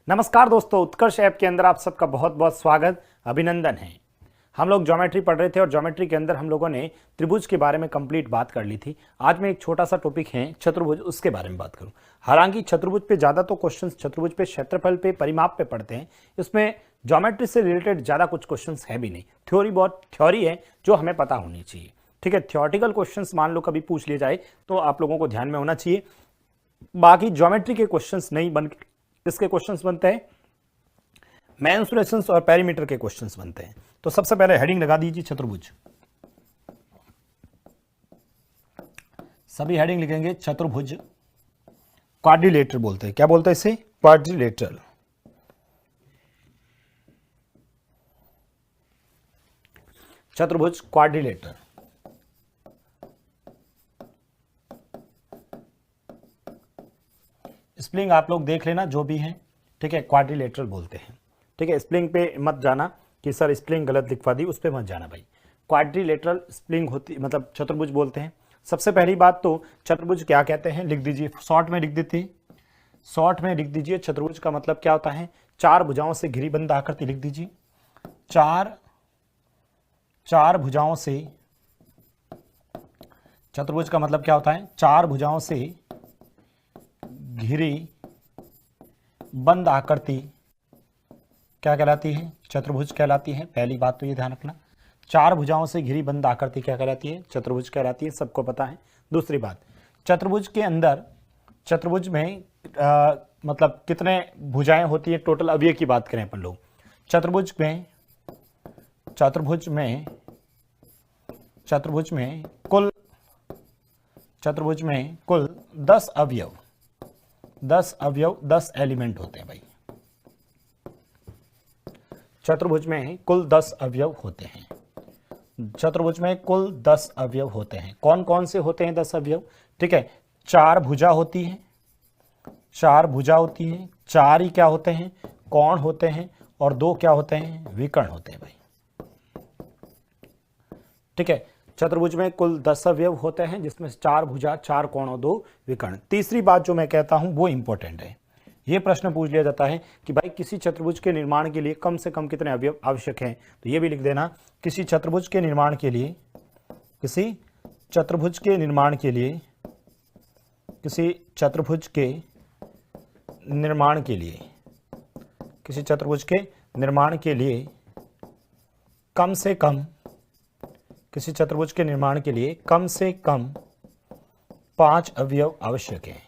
नमस्कार दोस्तों, उत्कर्ष ऐप के अंदर आप सबका बहुत बहुत स्वागत, अभिनंदन है। हम लोग ज्योमेट्री पढ़ रहे थे और ज्योमेट्री के अंदर हम लोगों ने त्रिभुज के बारे में कंप्लीट बात कर ली थी। आज मैं एक छोटा सा टॉपिक है चतुर्भुज, उसके बारे में बात करूं। हालांकि चतुर्भुज पे ज़्यादा तो क्वेश्चंस चतुर्भुज पे, क्षेत्रफल पे, परिमाप पे पढ़ते हैं। इसमें ज्योमेट्री से रिलेटेड ज़्यादा कुछ क्वेश्चन है भी नहीं। थ्योरी बहुत थ्योरी है जो हमें पता होनी चाहिए। ठीक है, थ्योरेटिकल क्वेश्चन मान लो कभी पूछ लिए जाए तो आप लोगों को ध्यान में होना चाहिए। बाकी ज्योमेट्री के क्वेश्चंस नहीं बन, इसके क्वेश्चंस बनते हैं मेंसुरेशंस और पेरीमीटर के क्वेश्चंस बनते हैं। तो सबसे पहले हेडिंग लगा दीजिए चतुर्भुज। सभी हेडिंग लिखेंगे चतुर्भुज। क्वाड्रिलेटरल बोलते हैं, क्या बोलते हैं इसे? क्वाड्रिलेटरल। चतुर्भुज क्वाड्रिलेटरल। स्प्लिंग आप लोग देख लेना जो भी है, ठीक है। क्वाड्रिलेटरल बोलते हैं, ठीक है। स्प्लिंग पे मत जाना कि सर स्प्लिंग गलत लिखवा दी, उस पे मत जाना भाई। क्वाड्रिलेटरल स्प्लिंग होती, मतलब चतुर्भुज बोलते हैं। सबसे पहली बात तो चतुर्भुज क्या कहते हैं लिख दीजिए, शॉर्ट में लिख देते हैं। शॉर्ट में लिख दीजिए चतुर्भुज का मतलब क्या होता है? चार भुजाओं से घिरी बंद आकृति लिख दीजिए। चार भुजाओं से, चतुर्भुज का मतलब क्या होता है? चार भुजाओं से घिरी बंद आकृति क्या कहलाती है? चतुर्भुज कहलाती है। पहली बात तो ये ध्यान रखना, चार भुजाओं से घिरी बंद आकृति क्या कहलाती है? चतुर्भुज कहलाती है, सबको पता है। दूसरी बात, चतुर्भुज के अंदर, चतुर्भुज में मतलब कितने भुजाएं होती है? टोटल अवयव की बात करें अपन लोग, चतुर्भुज में कुल 10 अवयव, 10 एलिमेंट होते हैं भाई। चतुर्भुज में कुल 10 अवयव होते हैं। चतुर्भुज में कुल 10 अवयव होते हैं। कौन कौन से होते हैं 10 अवयव? ठीक है, चार भुजा होती है, चार ही क्या होते हैं? कोण होते हैं। और दो क्या होते हैं? विकर्ण होते हैं भाई। ठीक है, चतुर्भुज में कुल 10 अवयव होते हैं, जिसमें चार भुजा, चार कोण और दो विकर्ण। तीसरी बात जो मैं कहता हूं वो इंपॉर्टेंट है। यह प्रश्न पूछ लिया जाता है कि भाई किसी चतुर्भुज के निर्माण के लिए कम से कम कितने अवयव आवश्यक हैं? तो ये भी लिख देना, किसी चतुर्भुज के निर्माण के लिए, किसी चतुर्भुज के निर्माण के लिए कम से कम 5 अवयव आवश्यक हैं।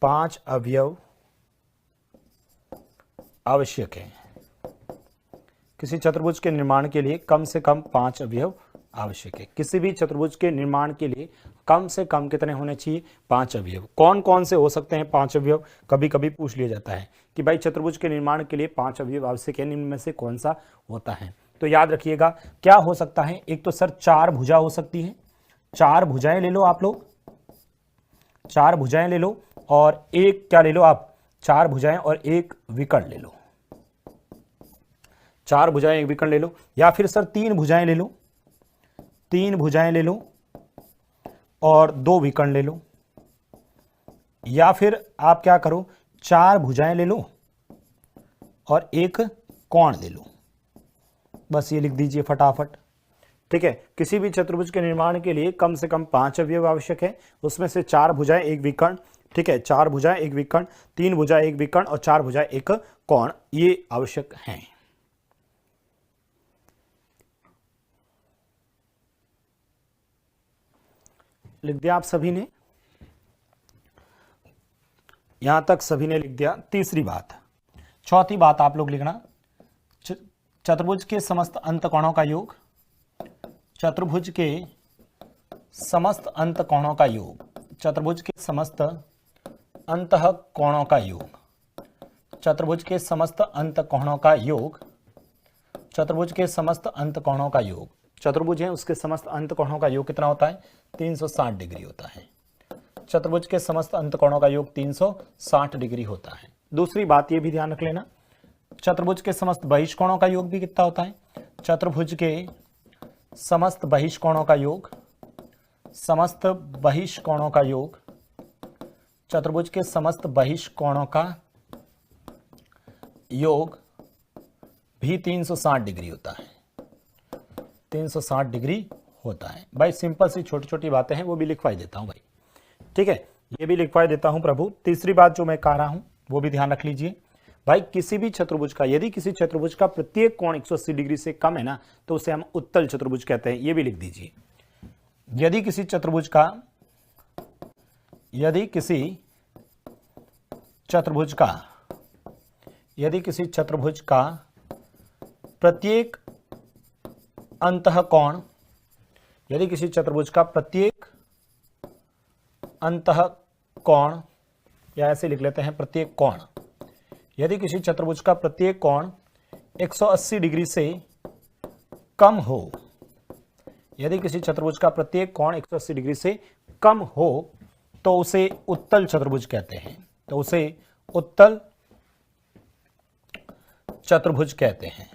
5 अवयव आवश्यक है। किसी चतुर्भुज के निर्माण के लिए कम से कम 5 अवयव आवश्यक है। किसी भी चतुर्भुज के निर्माण के लिए कम से कम कितने होने चाहिए? 5 अवयव। कौन कौन से हो सकते हैं 5 अवयव? कभी कभी पूछ लिया जाता है कि भाई चतुर्भुज के निर्माण के लिए 5 अवयव आवश्यक है, निम्न में से कौन सा होता है? तो याद रखिएगा क्या हो सकता है। एक तो सर चार भुजा हो सकती है, चार भुजाएं ले लो आप लोग, चार भुजाएं ले लो, और एक क्या ले लो आप? चार भुजाएं और एक विकर्ण ले लो। चार भुजाएं एक विकर्ण ले लो, या फिर सर तीन भुजाएं ले लो, तीन भुजाएं ले लो और दो विकर्ण ले लो। या फिर आप क्या करो, चार भुजाएं ले लो और एक कोण ले लो। बस ये लिख दीजिए फटाफट। ठीक है, किसी भी चतुर्भुज के निर्माण के लिए कम से कम 5 अवयव आवश्यक है, उसमें से चार भुजाएं एक विकर्ण, ठीक है, चार भुजाएं एक विकर्ण, तीन भुजाएं एक विकर्ण और चार भुजाएं एक कोण, ये आवश्यक हैं। लिख दिया आप सभी ने? यहां तक सभी ने लिख दिया। तीसरी बात, चौथी बात आप लोग लिखना, चतुर्भुज के समस्त अंतकोणों का योग, चतुर्भुज के समस्त अंतकोणों का योग, चतुर्भुज के समस्त अंतःकोणों का योग, चतुर्भुज के समस्त अंतकोणों का योग, चतुर्भुज के समस्त अंतकोणों का योग, चतुर्भुज है उसके समस्त अंतकोणों का योग कितना होता है? 360 डिग्री होता है। चतुर्भुज के समस्त अंतकोणों का योग 360 डिग्री होता है। दूसरी बात ये भी ध्यान रख लेना, चतुर्भुज के समस्त बहिष्कोणों का योग भी कितना होता है? चतुर्भुज के समस्त बहिष्कोणों का योग, समस्त बहिष्कोणों का योग, चतुर्भुज के समस्त बहिष्कोणों का योग भी 360 डिग्री होता है, 360 डिग्री होता है। भाई सिंपल सी छोटी छोटी बातें हैं, वो भी लिखवाई देता हूं भाई, ठीक है, ये भी लिखवाई देता हूं प्रभु। तीसरी बात जो मैं कह रहा हूं वो भी ध्यान रख लीजिए भाई, किसी भी चतुर्भुज का, यदि किसी चतुर्भुज का प्रत्येक कोण 180 डिग्री से कम है ना, तो उसे हम उत्तल चतुर्भुज कहते हैं, ये भी लिख दीजिए। यदि किसी चतुर्भुज का प्रत्येक अंतःकोण, यदि किसी चतुर्भुज का प्रत्येक अंतःकोण, या ऐसे लिख लेते हैं प्रत्येक कोण, यदि किसी चतुर्भुज का प्रत्येक कोण 180 डिग्री से कम हो, यदि किसी चतुर्भुज का प्रत्येक कोण 180 डिग्री से कम हो, तो उसे उत्तल चतुर्भुज कहते हैं, तो उसे उत्तल चतुर्भुज कहते हैं,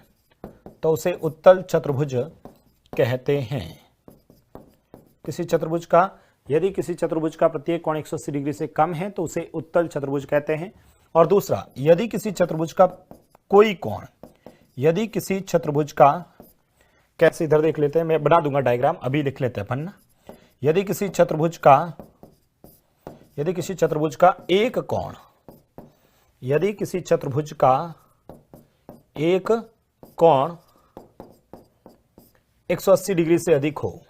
तो उसे उत्तल चतुर्भुज कहते हैं। किसी चतुर्भुज का, यदि किसी चतुर्भुज का प्रत्येक कोण 180 डिग्री से कम है तो उसे उत्तल चतुर्भुज कहते हैं। और दूसरा, यदि किसी चतुर्भुज का कोई कोण, यदि किसी चतुर्भुज का, कैसे इधर देख लेते हैं, मैं बना दूंगा डायग्राम, अभी लिख लेते हैं अपन ना। यदि किसी चतुर्भुज का एक कोण, यदि किसी चतुर्भुज का एक कोण 180 डिग्री से अधिक हो,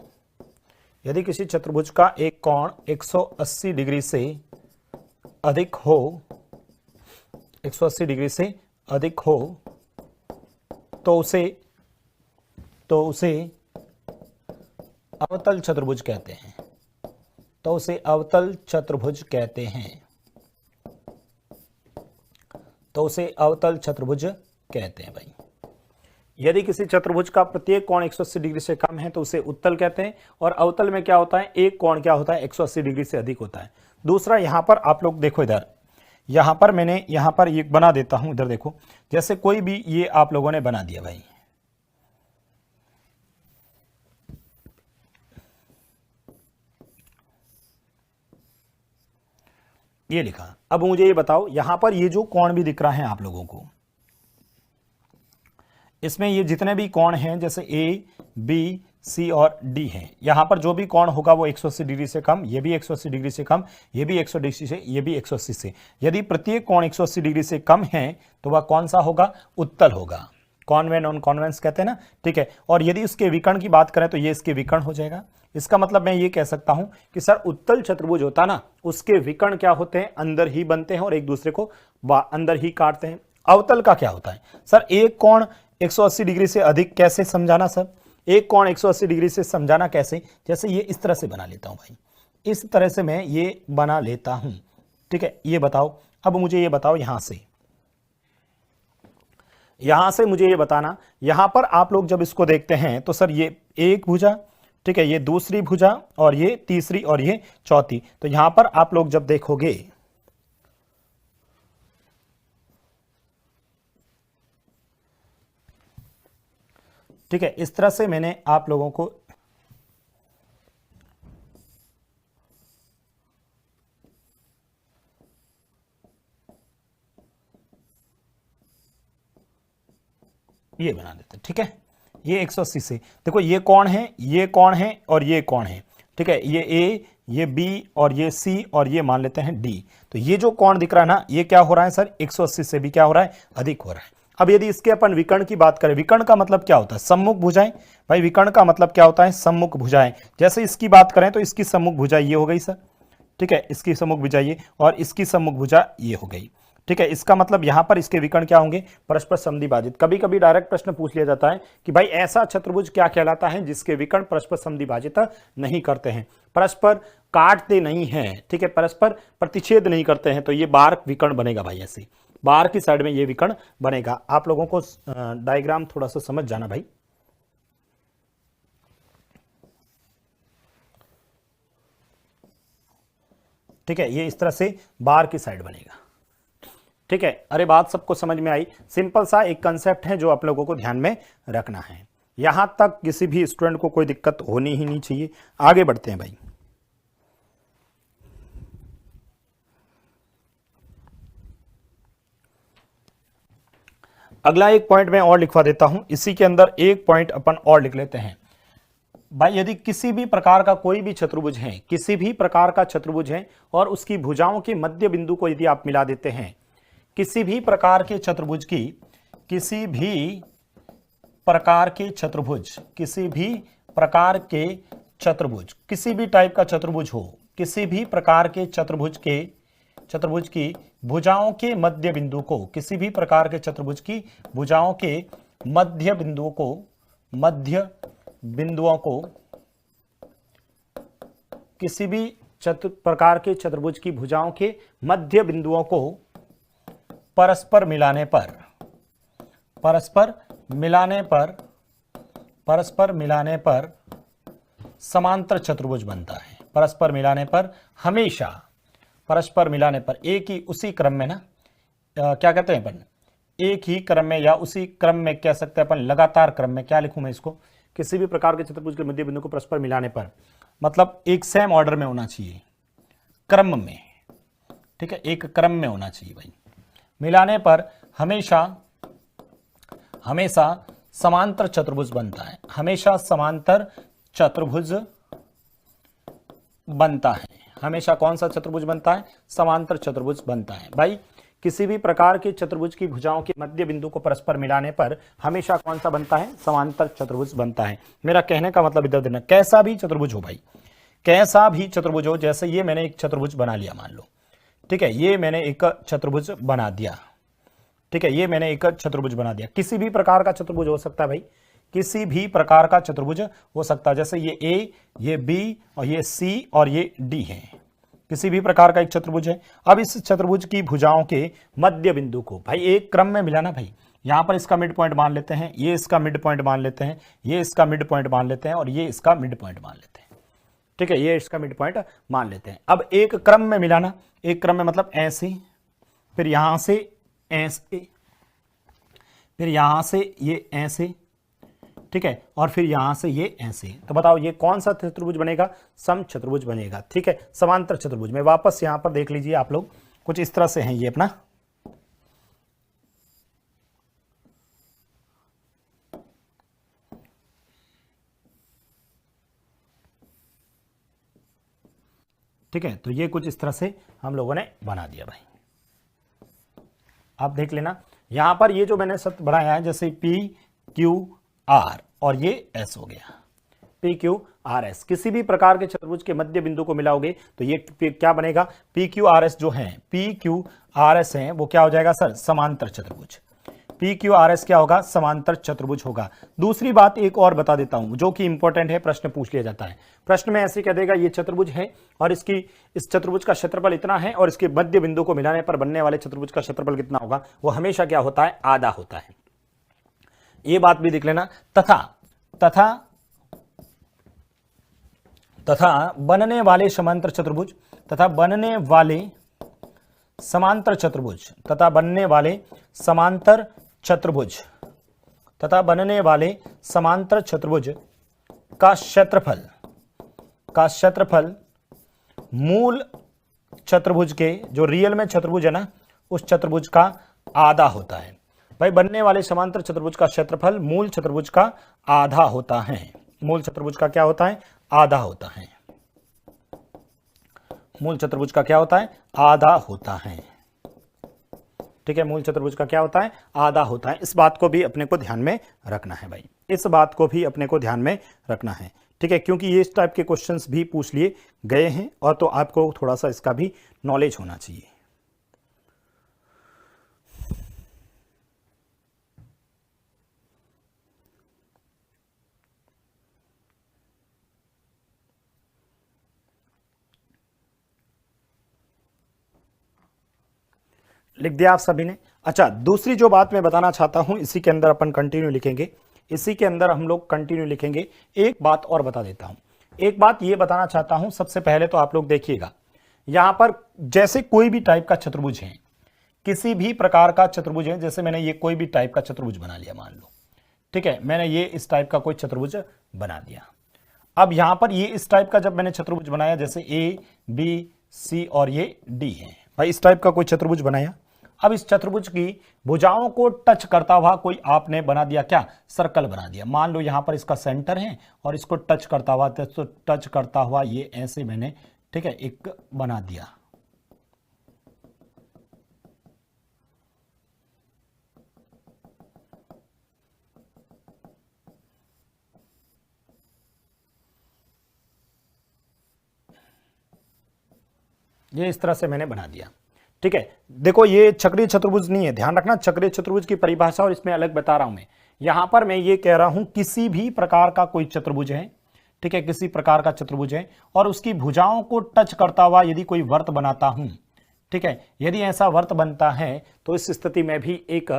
यदि किसी चतुर्भुज का एक कोण 180 डिग्री से अधिक हो, 180 डिग्री से अधिक हो, तो उसे अवतल चतुर्भुज कहते हैं, तो उसे अवतल चतुर्भुज कहते हैं, तो उसे अवतल चतुर्भुज कहते हैं भाई। यदि किसी चतुर्भुज का प्रत्येक कोण 180 डिग्री से कम है तो उसे उत्तल कहते हैं। और अवतल में क्या होता है, एक कोण क्या होता है, 180 डिग्री से अधिक होता है। दूसरा, यहां पर आप लोग देखो, इधर यहां पर मैंने यहां पर ये बना देता हूं, इधर देखो, जैसे कोई भी ये आप लोगों ने बना दिया भाई, ये लिखा। अब मुझे ये बताओ, यहां पर ये जो कोण भी दिख रहा है आप लोगों को, इसमें ये जितने भी कोण हैं, जैसे ए, बी, सी और डी हैं, यहां पर जो भी कोण होगा वो 180 डिग्री से कम, ये भी 180 डिग्री से कम, ये भी 180 डिग्री से, ये भी 180 से। यदि प्रत्येक कोण 180 डिग्री से कम है तो वह कौन सा होगा, उत्तल होगा, कॉन्वेन ऑन कॉन्वेंस कहते हैं ना, ठीक है। और यदि उसके विकर्ण की बात करें तो ये इसके विकर्ण हो जाएगा। इसका मतलब मैं ये कह सकता हूं कि सर उत्तल चतुर्भुज होता ना, उसके विकर्ण क्या होते हैं, अंदर ही बनते हैं और एक दूसरे को अंदर ही काटते हैं। अवतल का क्या होता है सर, एक कोण 180 डिग्री से अधिक कैसे समझाना सर, एक कोण 180 डिग्री से समझाना कैसे, जैसे ये इस तरह से बना लेता हूं भाई, इस तरह से मैं ये बना लेता हूं, ठीक है। ये बताओ, अब मुझे ये बताओ, यहां से मुझे ये बताना, यहां पर आप लोग जब इसको देखते हैं तो सर ये एक भुजा, ठीक है, ये दूसरी भुजा और ये तीसरी और ये चौथी, तो यहां पर आप लोग जब देखोगे, ठीक है, इस तरह से मैंने आप लोगों को ये बना देते, ठीक है। ये 180 से देखो, ये कौन है, ये कौन है और ये कौन है, ठीक है, ये ए, ये बी और ये सी और ये मान लेते हैं डी। तो ये जो कोण दिख रहा है ना, ये क्या हो रहा है सर, 180 से भी क्या हो रहा है, अधिक हो रहा है। अब यदि इसके अपन विकर्ण की बात करें, विकर्ण का मतलब क्या होता है, सम्मुख भुजाएं। भाई विकर्ण का मतलब क्या होता है, सम्मुख भुजाएं। जैसे इसकी बात करें तो इसकी सम्मुख भुजा ये हो गई सर, ठीक है, इसकी सम्मुख भुजा ये और इसकी सम्मुख भुजा ये हो गई, ठीक है। इसका मतलब यहां पर इसके विकर्ण क्या होंगे, परस्पर समद्विभाजित। कभी कभी डायरेक्ट प्रश्न पूछ लिया जाता है कि भाई ऐसा चतुर्भुज क्या कहलाता है जिसके विकर्ण परस्पर समद्विभाजित नहीं करते हैं, परस्पर काटते नहीं हैं, ठीक है, परस्पर प्रतिच्छेद नहीं करते हैं, तो ये बार विकर्ण बनेगा भाई, ऐसे बार की साइड में ये विकर्ण बनेगा। आप लोगों को डायग्राम थोड़ा सा समझ जाना भाई, ठीक है, ये इस तरह से बार की साइड बनेगा, ठीक है। अरे बात सबको समझ में आई, सिंपल सा एक कंसेप्ट है जो आप लोगों को ध्यान में रखना है। यहां तक किसी भी स्टूडेंट को कोई दिक्कत होनी ही नहीं चाहिए। आगे बढ़ते हैं भाई, अगला एक पॉइंट मैं और लिखवा देता हूं, इसी के अंदर एक पॉइंट अपन और लिख लेते हैं भाई। यदि किसी भी प्रकार का कोई भी चतुर्भुज है, किसी भी प्रकार का चतुर्भुज है और उसकी भुजाओं के मध्य बिंदु को यदि आप मिला देते हैं, किसी भी प्रकार के चतुर्भुज की, किसी भी प्रकार के चतुर्भुज, किसी भी प्रकार के चतुर्भुज, किसी भी टाइप का चतुर्भुज हो, किसी भी प्रकार के चतुर्भुज की भुजाओं के मध्य बिंदु को, किसी भी प्रकार के चतुर्भुज की भुजाओं के मध्य बिंदुओं को, किसी भी प्रकार के चतुर्भुज की भुजाओं के मध्य बिंदुओं को परस्पर मिलाने पर समांतर चतुर्भुज बनता है। परस्पर मिलाने पर, हमेशा परस्पर मिलाने पर एक ही उसी क्रम में ना, क्या कहते हैं अपन, एक ही क्रम में या उसी क्रम में कह सकते हैं अपन, लगातार क्रम में। क्या लिखूं मैं इसको, किसी भी प्रकार के चतुर्भुज के मध्य बिंदु को परस्पर मिलाने पर, मतलब एक सेम ऑर्डर में होना चाहिए, क्रम में, ठीक है, एक क्रम में होना चाहिए भाई। मिलाने पर हमेशा समांतर चतुर्भुज बनता है, हमेशा समांतर चतुर्भुज बनता है। हमेशा कौन सा चतुर्भुज बनता है, समांतर चतुर्भुज बनता है भाई। किसी भी प्रकार के चतुर्भुज की भुजाओं के मध्य बिंदु को परस्पर मिलाने पर हमेशा कौन सा बनता है, समांतर चतुर्भुज बनता है। मेरा कहने का मतलब इधर देना, कैसा भी चतुर्भुज हो भाई, कैसा भी चतुर्भुज हो, जैसे ये मैंने एक चतुर्भुज बना लिया मान लो, ठीक है, ये मैंने एक चतुर्भुज बना दिया, ठीक है, ये मैंने एक चतुर्भुज बना दिया। किसी भी प्रकार का चतुर्भुज हो सकता है भाई, किसी भी प्रकार का चतुर्भुज हो सकता है, जैसे ये ए, ये बी और ये सी और ये डी है, किसी भी प्रकार का एक चतुर्भुज है। अब इस चतुर्भुज की भुजाओं के मध्य बिंदु को भाई एक क्रम में मिलाना भाई। यहां पर इसका मिड पॉइंट मान लेते हैं, ये इसका मिड पॉइंट मान लेते हैं, ये इसका मिड पॉइंट मान लेते हैं और ये इसका मिड पॉइंट मान लेते हैं, ठीक है, ये इसका मिड पॉइंट मान लेते हैं। अब एक क्रम में मिलाना, एक क्रम में मतलब ऐसे, फिर यहां से ऐसे, फिर यहां से ये ऐसे, ठीक है, और फिर यहां से ये ऐसे। तो बताओ ये कौन सा चतुर्भुज बनेगा, सम चतुर्भुज बनेगा, ठीक है, समांतर चतुर्भुज में। वापस यहां पर देख लीजिए आप लोग, कुछ इस तरह से है ये अपना, ठीक है, तो ये कुछ इस तरह से हम लोगों ने बना दिया भाई। आप देख लेना यहां पर ये जो मैंने सत्य बनाया है, जैसे पी क्यू आर और ये एस हो गया, पी क्यू आर एस। किसी भी प्रकार के चतुर्भुज के मध्य बिंदु को मिलाओगे तो ये क्या बनेगा, पी क्यू आर एस जो है, पी क्यू आर एस है, वो क्या हो जाएगा सर, समांतर चतुर्भुज। पी क्यू आर एस क्या होगा, समांतर चतुर्भुज होगा। दूसरी बात एक और बता देता हूं जो कि इंपॉर्टेंट है, प्रश्न पूछ लिया जाता है। प्रश्न में ऐसे कह देगा ये चतुर्भुज है और इस चतुर्भुज का क्षेत्रफल इतना है और इसके मध्य बिंदु को मिलाने पर बनने वाले चतुर्भुज का क्षेत्रफल कितना होगा, वो हमेशा क्या होता है, आधा होता है। ये बात भी देख लेना। तथा बनने वाले समांतर चतुर्भुज, तथा बनने वाले समांतर चतुर्भुज, तथा बनने वाले समांतर चतुर्भुज, तथा बनने वाले समांतर चतुर्भुज का क्षेत्रफल मूल चतुर्भुज के, जो रियल में चतुर्भुज है ना, उस चतुर्भुज का आधा होता है भाई। बनने वाले समांतर चतुर्भुज का क्षेत्रफल मूल चतुर्भुज का आधा होता है। मूल चतुर्भुज का क्या होता है, आधा होता है। मूल चतुर्भुज का क्या होता है, आधा होता है, ठीक है, मूल चतुर्भुज का क्या होता है, आधा होता है। इस बात को भी अपने को ध्यान में रखना है भाई, इस बात को भी अपने को ध्यान में रखना है, ठीक है, क्योंकि ये इस टाइप के क्वेश्चंस भी पूछ लिए गए हैं और तो आपको थोड़ा सा इसका भी नॉलेज होना चाहिए। लिख दिया आप सभी ने। अच्छा, दूसरी जो बात मैं बताना चाहता हूं, इसी के अंदर अपन कंटिन्यू लिखेंगे, इसी के अंदर हम लोग कंटिन्यू लिखेंगे। एक बात और बता देता हूं, एक बात ये बताना चाहता हूं। सबसे पहले तो आप लोग देखिएगा, यहां पर जैसे कोई भी टाइप का चतुर्भुज है, किसी भी प्रकार का चतुर्भुज है, जैसे मैंने ये कोई भी टाइप का चतुर्भुज बना लिया मान लो, ठीक है, मैंने ये इस टाइप का कोई चतुर्भुज बना दिया। अब यहां पर ये इस टाइप का जब मैंने चतुर्भुज बनाया, जैसे ए बी सी और ये डी है भाई, इस टाइप का कोई चतुर्भुज बनाया। अब इस चतुर्भुज की भुजाओं को टच करता हुआ कोई आपने बना दिया, क्या, सर्कल बना दिया। मान लो यहां पर इसका सेंटर है और इसको टच करता हुआ, तो टच करता हुआ ये ऐसे मैंने, ठीक है, एक बना दिया। ये इस तरह से मैंने बना दिया, ठीक है। देखो ये चक्रीय चतुर्भुज नहीं है, ध्यान रखना, चक्रीय चतुर्भुज की परिभाषा और इसमें अलग बता रहा हूं मैं। यहां पर मैं ये कह रहा हूं किसी भी प्रकार का कोई चतुर्भुज है, ठीक है, किसी प्रकार का चतुर्भुज है और उसकी भुजाओं को टच करता हुआ यदि कोई वर्त बनाता हूं, ठीक है, यदि ऐसा वर्त बनता है तो इस स्थिति में भी एक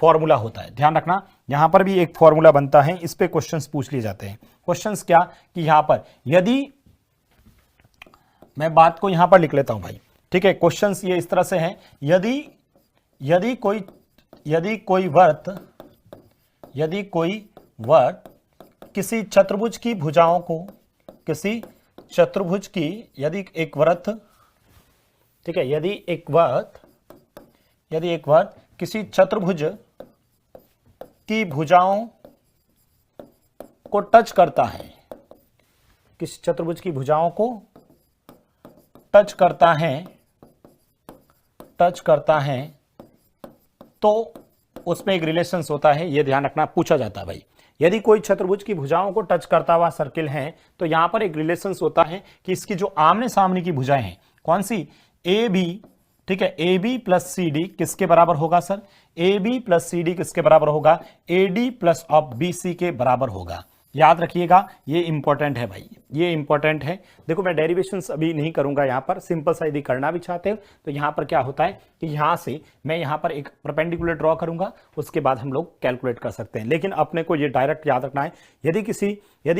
फॉर्मूला होता है। ध्यान रखना, यहां पर भी एक फॉर्मूला बनता है, इस पे क्वेश्चंस पूछ लिए जाते हैं। क्वेश्चंस क्या कि यहां पर यदि, मैं बात को यहां पर लिख लेता हूं भाई, ठीक है। क्वेश्चंस ये इस तरह से हैं, यदि कोई वर्त किसी चतुर्भुज की भुजाओं को, किसी चतुर्भुज की, यदि एक वर्त, ठीक है, यदि एक वर्त किसी चतुर्भुज की भुजाओं को टच करता है, किसी चतुर्भुज की भुजाओं को टच करता है तो उसमें एक रिलेशंस होता है, ये ध्यान रखना, पूछा जाता है भाई। यदि कोई चतुर्भुज की भुजाओं को टच करता हुआ सर्किल है तो यहां पर एक रिलेशंस होता है कि इसकी जो आमने सामने की भुजाएं हैं, कौन सी, ए बी, ठीक है, A B plus C D किसके बराबर होगा sir, A B plus C D किसके बराबर होगा, A D plus of B C के बराबर होगा। याद रखिएगा, ये इंपॉर्टेंट है भाई, ये इंपॉर्टेंट है। देखो मैं डेरिवेशंस अभी नहीं करूंगा, यहां पर सिंपल सा यदि करना भी चाहते हो तो यहां पर क्या होता है कि यहां से मैं यहां पर एक परपेंडिकुलर ड्रॉ करूंगा, उसके बाद हम लोग कैलकुलेट कर सकते हैं। लेकिन अपने को ये डायरेक्ट याद रखना है, यदि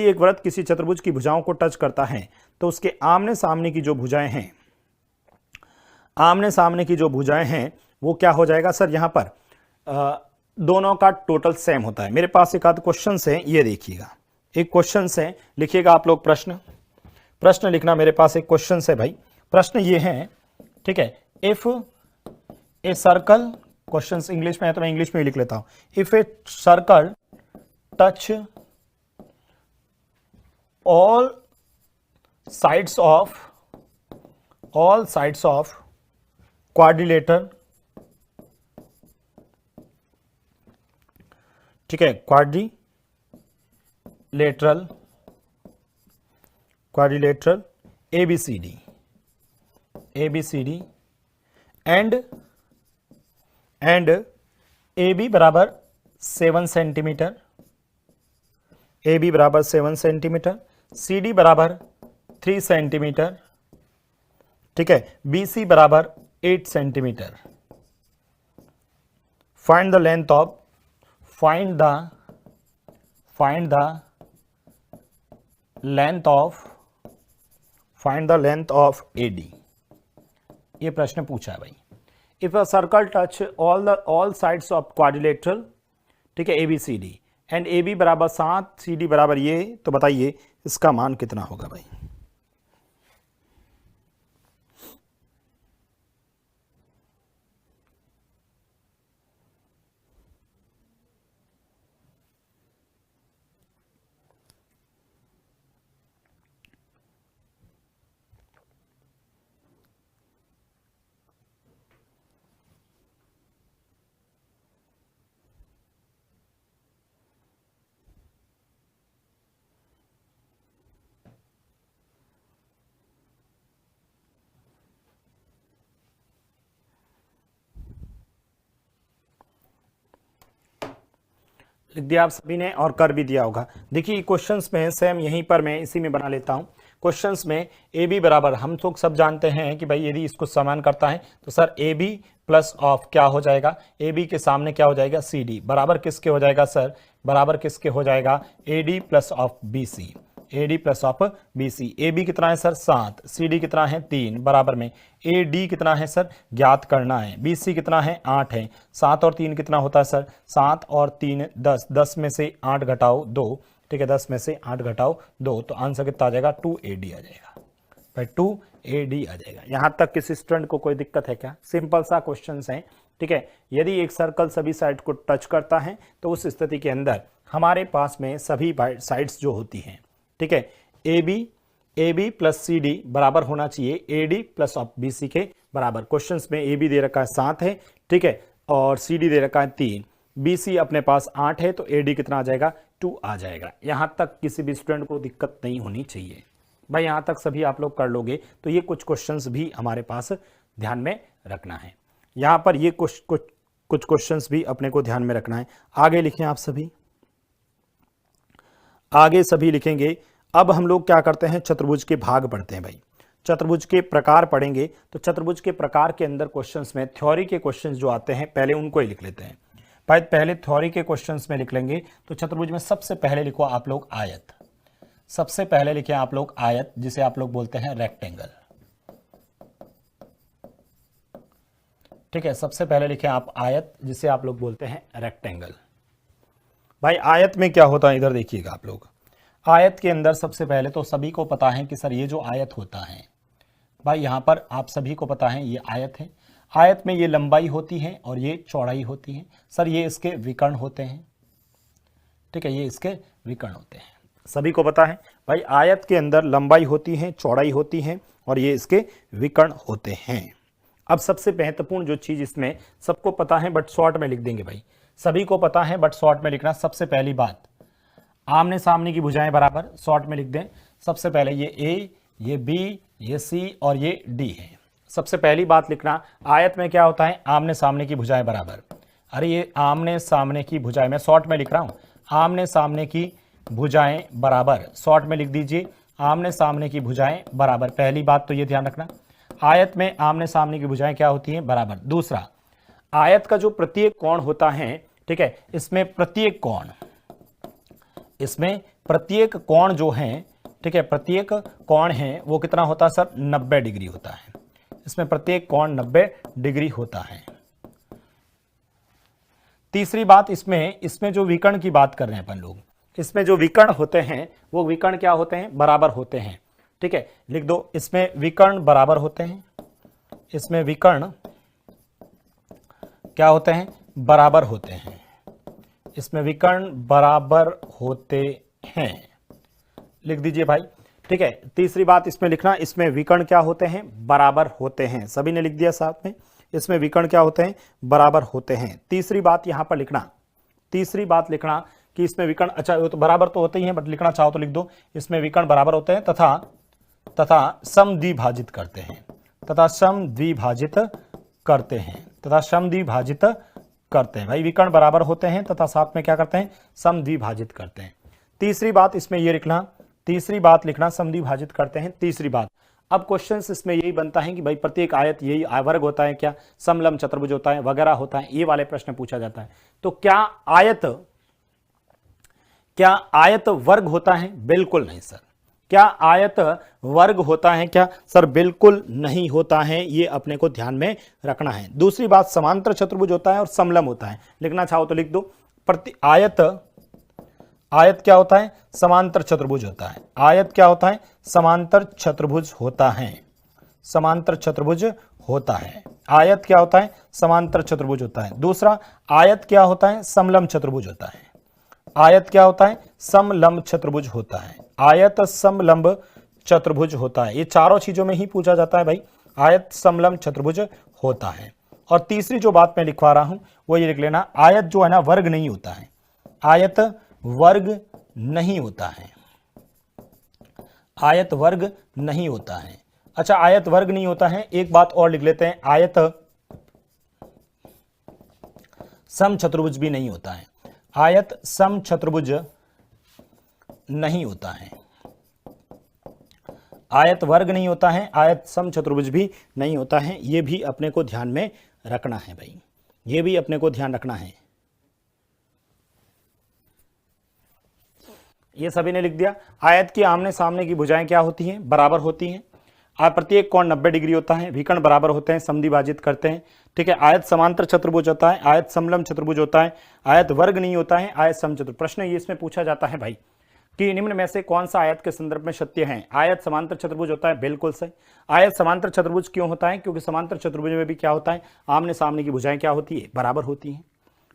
एक वृत्त किसी चतुर्भुज की भुजाओं को टच करता है तो उसके आमने सामने की जो भुजाएं हैं, आमने सामने की जो भुजाएं हैं वो क्या हो जाएगा सर, यहां पर दोनों का टोटल सेम होता है। मेरे पास एक आध क्वेश्चन है, ये देखिएगा, एक क्वेश्चन है, लिखिएगा आप लोग प्रश्न लिखना। मेरे पास एक क्वेश्चन है भाई, प्रश्न ये है, ठीक है, if a circle, question English में है तो मैं इंग्लिश में ही लिख लेता हूं, if a circle touch all sides of quadrilateral, ठीक है, क्वाड्रिलेटरल ABCD एंड AB बराबर 7 सेंटीमीटर, AB बराबर 7 सेंटीमीटर, CD बराबर 3 सेंटीमीटर, ठीक है, BC बराबर 8 centimetre. Find the length of AD। ये प्रश्न पूछा है भाई। If a circle touch all sides of quadrilateral, ठीक है, ABCD एंड AB बराबर 7, CD बराबर ये, तो बताइए इसका मान कितना होगा भाई। लिख दिया आप सभी ने और कर भी दिया होगा। देखिए क्वेश्चंस में सेम यहीं पर मैं इसी में बना लेता हूं। क्वेश्चंस में ए बी बराबर, हम लोग सब जानते हैं कि भाई यदि इसको समान करता है तो sir A B plus of क्या हो जाएगा, ए बी के सामने क्या हो जाएगा, सी डी बराबर किसके हो जाएगा सर, बराबर किसके हो जाएगा, A D plus of B C, A D plus of B C. A B कितना है सर 7, सी डी कितना है 3, बराबर में ए डी कितना है सर ज्ञात करना है, बी सी कितना है 8 है, 7 और 3 कितना होता है सर, 7 और 3 10, 10 में से 8 घटाओ 2, ठीक है, 10 में से 8 घटाओ 2, तो आंसर कितना आ जाएगा 2AD आ जाएगा भाई, 2AD आ जाएगा। यहां तक किसी स्टूडेंट को कोई दिक्कत है क्या? सिंपल सा क्वेश्चन है, ठीक है। यदि एक सर्कल सभी साइड को टच करता है तो उस स्थिति के अंदर हमारे पास में सभी साइड्स जो होती हैं, ठीक है, A B plus C D बराबर होना चाहिए A D plus of B C के बराबर। क्वेश्चंस में ए बी दे रखा है 7 है, ठीक है, और सी डी दे रखा है 3, बी सी अपने पास 8 है, तो ए डी कितना आ जाएगा 2 आ जाएगा। यहां तक किसी भी स्टूडेंट को दिक्कत नहीं होनी चाहिए भाई, यहां तक सभी आप लोग कर लोगे। तो ये कुछ क्वेश्चंस भी हमारे पास ध्यान में रखना है, यहां पर ये कुछ क्वेश्चंस भी अपने को ध्यान में रखना है। आगे लिखें आप सभी, आगे सभी लिखेंगे। अब हम लोग क्या करते हैं, चतुर्भुज के भाग पढ़ते हैं भाई, चतुर्भुज के प्रकार पढ़ेंगे। तो चतुर्भुज के प्रकार के अंदर क्वेश्चंस में थ्योरी के क्वेश्चंस जो आते हैं पहले उनको ही लिख लेते हैं भाई। पहले थ्योरी के क्वेश्चंस में लिख लेंगे। तो चतुर्भुज में सबसे पहले लिखो आप लोग आयत, सबसे पहले लिखे आप लोग आयत, जिसे आप लोग बोलते हैं रेक्टेंगल, ठीक है। सबसे पहले लिखे आप आयत, जिसे आप लोग बोलते हैं रेक्टेंगल। भाई आयत में क्या होता है, इधर देखिएगा आप लोग। आयत के अंदर सबसे पहले तो सभी को पता है कि सर ये जो आयत होता है भाई, यहां पर आप सभी को पता है ये आयत है। आयत में ये लंबाई होती है और ये चौड़ाई होती है। सर ये इसके विकर्ण होते हैं, ठीक है, ये इसके विकर्ण होते हैं, सभी को पता है भाई। आयत के अंदर लंबाई होती है, चौड़ाई होती है और ये इसके विकर्ण होते हैं। अब सबसे महत्वपूर्ण जो चीज इसमें सबको पता है बट शॉर्ट में लिख देंगे भाई, सभी को पता है बट शॉर्ट में लिखना। सबसे पहली बात, आमने सामने की भुजाएं बराबर, शॉर्ट में लिख दें। सबसे पहले ये ए, ये बी, ये सी और ये डी है। सबसे पहली बात लिखना, आयत में क्या होता है, आमने सामने की भुजाएं बराबर। अरे ये आमने सामने की भुजाएं, मैं शॉर्ट में लिख रहा हूं, आमने सामने की भुजाएं बराबर, शॉर्ट में लिख दीजिए, आमने सामने की भुजाएं बराबर। पहली बात तो ये ध्यान रखना, आयत में आमने सामने की भुजाएं क्या होती हैं, बराबर। दूसरा, आयत का जो प्रत्येक कोण होता है, ठीक है, इसमें प्रत्येक कोण जो है, ठीक है, प्रत्येक कोण है वो कितना होता है सर, 90 डिग्री होता है। इसमें प्रत्येक कोण 90 डिग्री होता है। तीसरी बात, इसमें जो विकर्ण की बात कर रहे हैं अपन लोग, इसमें जो विकर्ण होते हैं वो विकर्ण क्या होते हैं, बराबर होते हैं, ठीक है, लिख दो। इसमें विकर्ण बराबर होते हैं, इसमें विकर्ण क्या होते हैं, बराबर होते हैं, इसमें विकर्ण बराबर होते हैं, लिख दीजिए भाई, ठीक है। तीसरी बात इसमें लिखना, इसमें विकर्ण क्या होते हैं, बराबर होते हैं। सभी ने लिख दिया साथ में, इसमें विकर्ण क्या होते हैं, बराबर होते हैं। तीसरी बात यहां पर लिखना, तीसरी बात लिखना कि इसमें विकर्ण, अच्छा वो तो बराबर तो होते ही हैं बट लिखना चाहो तो लिख दो, इसमें विकर्ण बराबर होते हैं तथा समद्विभाजित करते हैं, तथा समद्विभाजित करते हैं, तथा समद्विभाजित करते हैं। भाई विकर्ण बराबर होते हैं तथा साथ में क्या करते हैं, समद्विभाजित करते हैं। तीसरी बात इसमें ये लिखना, तीसरी बात लिखना, समद्विभाजित करते हैं, तीसरी बात। अब क्वेश्चन इसमें यही बनता है कि भाई प्रत्येक आयत यही वर्ग होता है क्या, समलंब चतुर्भुज होता है वगैरह होता है, ये वाले प्रश्न पूछा जाता है। तो क्या आयत वर्ग होता है, बिल्कुल नहीं सर। क्या आयत वर्ग होता है क्या, सर बिल्कुल नहीं होता है, ये अपने को ध्यान में रखना है। दूसरी बात, समांतर चतुर्भुज होता है और समलंब होता है, लिखना चाहो तो लिख दो। आयत क्या होता है, समांतर चतुर्भुज होता है। आयत क्या होता है, समांतर चतुर्भुज होता है, समांतर चतुर्भुज होता है। आयत क्या होता है, समांतर चतुर्भुज होता है। दूसरा, आयत क्या होता है, समलंब चतुर्भुज होता है। आयत क्या होता है, समलंब चतुर्भुज होता है। आयत समलंब चतुर्भुज होता है, ये चारों चीजों में ही पूछा जाता है भाई, आयत समलंब चतुर्भुज होता है। और तीसरी जो बात मैं लिखवा रहा हूं वो ये लिख लेना, आयत जो है ना वर्ग नहीं होता है, आयत वर्ग नहीं होता है, आयत वर्ग नहीं होता है। अच्छा आयत वर्ग नहीं होता है, एक बात और लिख लेते हैं, आयत समचतुर्भुज भी नहीं होता है, आयत समचतुर्भुज नहीं होता है। आयत वर्ग नहीं होता है, आयत समचतुर्भुज भी नहीं होता है, ये भी अपने को ध्यान में रखना है भाई, ये भी अपने को ध्यान रखना है। ये सभी ने लिख दिया। आयत की आमने सामने की भुजाएं क्या होती हैं, बराबर होती हैं। प्रत्येक कोण 90 डिग्री होता है, विकर्ण बराबर होते हैं, समद्विभाजित करते हैं, ठीक है। आयत समांतर चतुर्भुज होता है, आयत समलंब चतुर्भुज होता है, आयत वर्ग नहीं होता है, आयत समचतुर्भुज। प्रश्न ये इसमें पूछा जाता है भाई, कि निम्न में से कौन सा आयत के संदर्भ में सत्य है? आयत समांतर चतुर्भुज होता है, बिल्कुल सही। आयत समांतर चतुर्भुज क्यों होता है? क्योंकि समांतर चतुर्भुज में भी क्या होता है, आमने सामने की भुजाएं क्या होती है, बराबर होती हैं।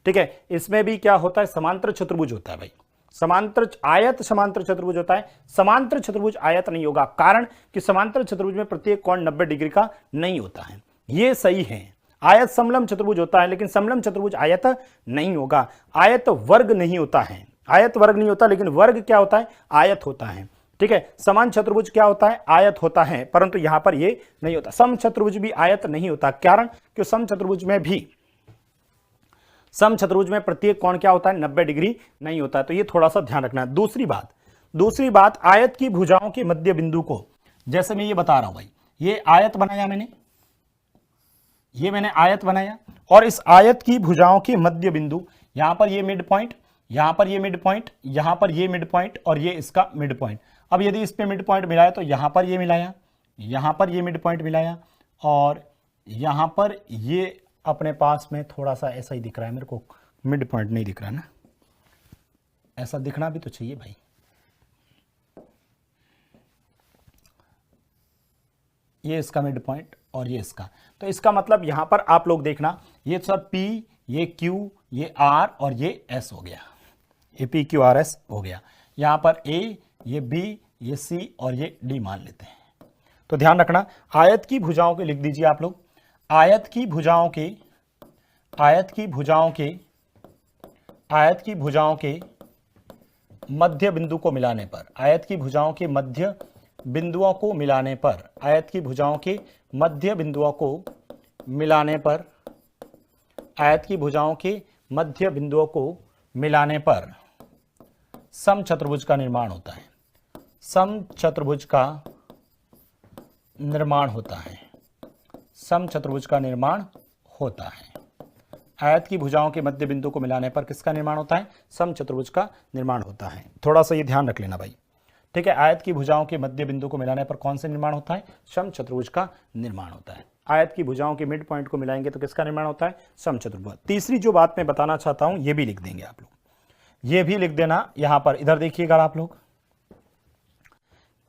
ठीक है, इसमें भी क्या होता है, समांतर चतुर्भुज होता है भाई। समांतर आयत समांतर चतुर्भुज होता है, समांतर चतुर्भुज आयत नहीं होगा। कारण कि समांतर चतुर्भुज में प्रत्येक कोण 90 डिग्री का नहीं होता है, ये सही है। आयत समलंब चतुर्भुज होता है, लेकिन समलंब चतुर्भुज आयत नहीं होगा। आयत वर्ग नहीं होता है, आयत वर्ग नहीं होता, लेकिन वर्ग क्या होता है, आयत होता है। ठीक है, समान चतुर्भुज क्या होता है, आयत होता है, परंतु यहां पर ये नहीं होता। सम चतुर्भुज भी आयत नहीं होता, कारण कि सम चतुर्भुज में भी, सम चतुर्भुज में प्रत्येक कोण क्या होता है, 90 डिग्री नहीं होता है। तो ये थोड़ा सा ध्यान रखना है। दूसरी बात आयत की भुजाओं के मध्य बिंदु को, जैसे मैं ये बता रहा हूं भाई, ये आयत बनाया मैंने, ये मैंने आयत बनाया, और इस आयत की भुजाओं के मध्य बिंदु, यहां पर ये मिड पॉइंट, यहां पर ये मिड पॉइंट, यहां पर ये मिड पॉइंट, और ये इसका मिड पॉइंट। अब यदि इस पे मिड पॉइंट मिलाया तो यहां पर ये मिलाया, यहां पर ये मिड पॉइंट मिलाया, और यहां पर ये अपने पास में थोड़ा सा ऐसा ही दिख रहा है मेरे को, मिड पॉइंट नहीं दिख रहा ना, ऐसा दिखना भी तो चाहिए भाई। ये इसका मिड पॉइंट और ये इसका, तो इसका मतलब यहां पर आप लोग देखना, ये सर P, ये Q, ये R और ये S हो गया, ये P Q R S हो गया। यहां पर A, ये B, ये C और ये D मान लेते हैं। तो ध्यान रखना, आयत की भुजाओं के लिख दीजिए आप लोग, आयत की भुजाओं के मध्य बिंदु को मिलाने पर, आयत की भुजाओं के मध्य बिंदुओं को मिलाने पर, आयत की भुजाओं के मध्य बिंदुओं को मिलाने पर, आयत की भुजाओं के मध्य बिंदुओं को मिलाने पर समचतुर्भुज का निर्माण होता है, समचतुर्भुज का निर्माण होता है, समचतुर्भुज का निर्माण होता है। आयत की भुजाओं के मध्य बिंदु को मिलाने पर किसका निर्माण होता है, समचतुर्भुज का निर्माण होता है। थोड़ा सा ये ध्यान रख लेना भाई। ठीक है, आयत की भुजाओं के मध्य बिंदु को मिलाने पर कौन से निर्माण होता है, समचतुर्भुज का निर्माण होता है। आयत की भुजाओं के मिड पॉइंट को मिलाएंगे तो किसका निर्माण होता है, समचतुर्भुज। तीसरी जो बात मैं बताना चाहता हूं, ये भी लिख देंगे आप लोग, ये भी लिख देना यहां पर। इधर देखिएगा आप लोग,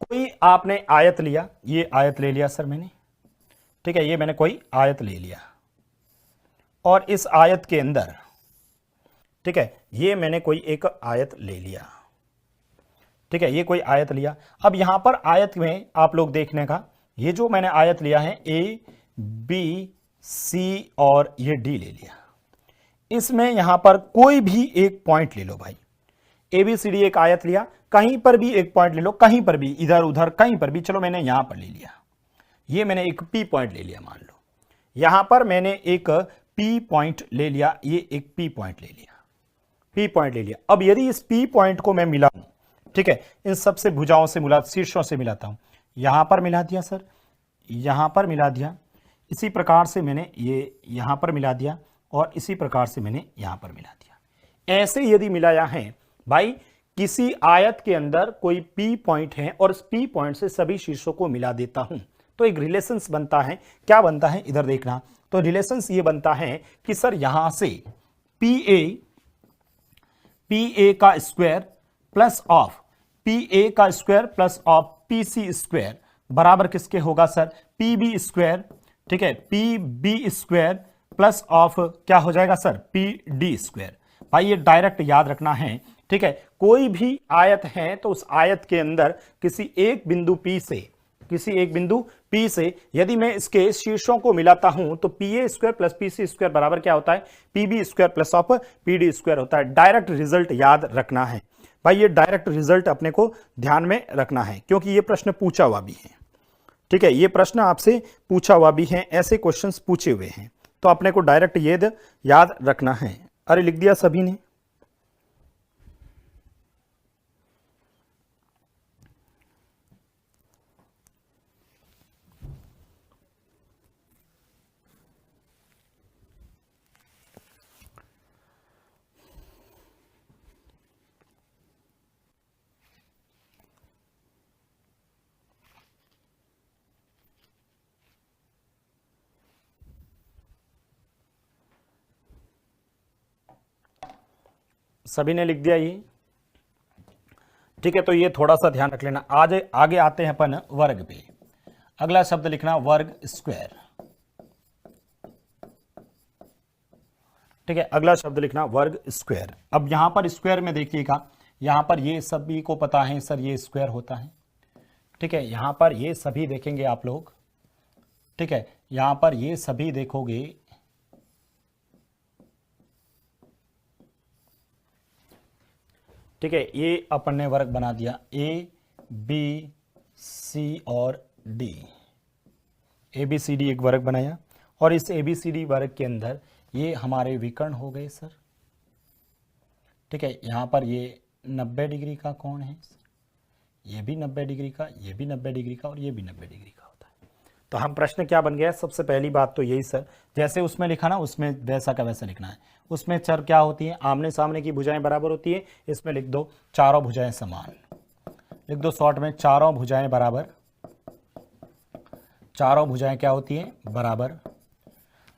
कोई आपने आयत लिया, ये आयत ले लिया सर मैंने, ठीक है, ये मैंने कोई आयत ले लिया, और इस आयत के अंदर, ठीक है, ये मैंने कोई एक आयत ले लिया, ठीक है, ये कोई आयत लिया। अब यहां पर आयत में आप लोग देखने का, ये जो मैंने आयत लिया है A, B, C और ये D ले लिया, इसमें यहां पर कोई भी एक पॉइंट ले लो भाई। ABCD एक आयत लिया, कहीं पर भी एक पॉइंट ले लो, कहीं पर भी, इधर उधर कहीं पर भी, चलो मैंने यहां पर ले लिया, ये मैंने एक P पॉइंट ले लिया, मान लो यहां पर मैंने एक P पॉइंट ले लिया, ये एक P पॉइंट ले लिया, P पॉइंट ले लिया। अब यदि इस P पॉइंट को मैं मिलाऊं, ठीक है, इन सबसे भुजाओं से मिला, शीर्षों से मिलाता हूं, यहां पर मिला दिया सर, यहां पर मिला दिया, इसी प्रकार से मैंने ये यहां पर मिला दिया, और इसी प्रकार से मैंने यहां पर मिला दिया। ऐसे यदि मिलाया है भाई, किसी आयत के अंदर कोई P पॉइंट है और इस P पॉइंट से सभी शीर्षों को मिला देता हूं, तो एक रिलेशंस बनता है। क्या बनता है, इधर देखना, तो रिलेशंस ये बनता है कि सर यहां से PA का स्क्वायर प्लस ऑफ PA का square plus of PC square बराबर किसके होगा सर, PB स्क्वायर, ठीक है, PB स्क्वायर प्लस ऑफ क्या हो जाएगा सर, PD स्क्वायर। भाई ये डायरेक्ट याद रखना है, ठीक है, कोई भी आयत है तो उस आयत के अंदर किसी एक बिंदु P से यदि मैं इसके शीर्षों को मिलाता हूं तो PA square plus PC square बराबर क्या होता है, PB square plus of PD square होता है। डायरेक्ट रिजल्ट याद रखना है भाई, ये डायरेक्ट रिजल्ट अपने को ध्यान में रखना है, क्योंकि ये प्रश्न पूछा हुआ भी है, ठीक है, ये प्रश्न आपसे पूछा हुआ भी है, ऐसे क्वेश्चंस पूछे हुए हैं, तो अपने को डायरेक्ट ये याद रखना है। अरे लिख दिया सभी ने, सभी ने लिख दिया ये। ठीक है, तो ये थोड़ा सा ध्यान रख लेना। आज आगे आते हैं अपन वर्ग पे। अगला शब्द लिखना वर्ग स्क्वायर। ठीक है, अगला शब्द लिखना वर्ग स्क्वायर। अब यहां पर स्क्वायर में देखिएगा, यहां पर ये सभी को पता है सर ये स्क्वायर होता है। ठीक है, यहां पर ये सभी देखेंगे आप लोग। ठीक है, यहां पर ये सभी देखोगे, ठीक है, ये अपन ने वर्ग बना दिया ए बी सी और D. A B C D एक वर्ग बनाया, और इस ए बी सी डी वर्ग के अंदर ये हमारे विकर्ण हो गए सर। ठीक है, यहां पर ये 90 डिग्री का कोण है, ये भी 90 डिग्री का, ये भी 90 डिग्री का, और ये भी 90 डिग्री का होता है। तो हम प्रश्न क्या बन गया, सबसे पहली बात तो यही सर, जैसे उसमें लिखा ना उसमें वैसा का वैसा लिखना है। उसमें चर क्या होती है, आमने सामने की भुजाएं बराबर होती है। इसमें लिख दो चारों भुजाएं समान, लिख दो शॉर्ट में चारों भुजाएं बराबर। चारों भुजाएं क्या होती हैं, बराबर।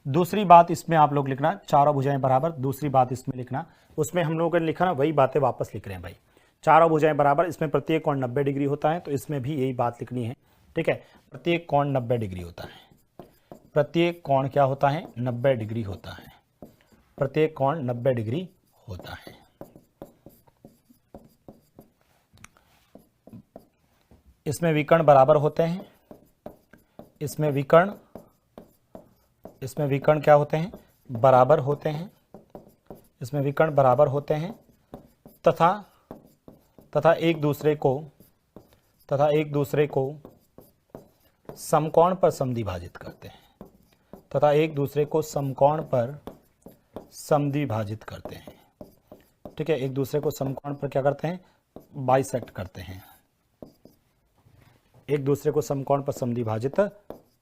दूसरी बात इसमें आप लोग लिखना चारों भुजाएं बराबर। दूसरी बात इसमें लिखना, उसमें हम लोगों ने लिखा ना वही बातें वापस लिख रहे हैं भाई। चारों भुजाएं बराबर, इसमें प्रत्येक कोण 90 डिग्री होता है, तो इसमें भी यही बात लिखनी है। ठीक है, प्रत्येक कोण 90 डिग्री होता है। प्रत्येक कोण क्या होता है, 90 डिग्री होता है। प्रत्येक कोण 90 डिग्री होता है। इसमें विकर्ण बराबर होते हैं। इसमें विकर्ण क्या होते हैं, बराबर होते हैं। इसमें विकर्ण बराबर होते हैं तथा एक दूसरे को समकोण पर समद्विभाजित करते हैं। तथा एक दूसरे को समकोण पर समद्विभाजित करते हैं। ठीक है, एक दूसरे को समकोण पर क्या करते हैं, बाइसेक्ट करते हैं। एक दूसरे को समकोण पर समद्विभाजित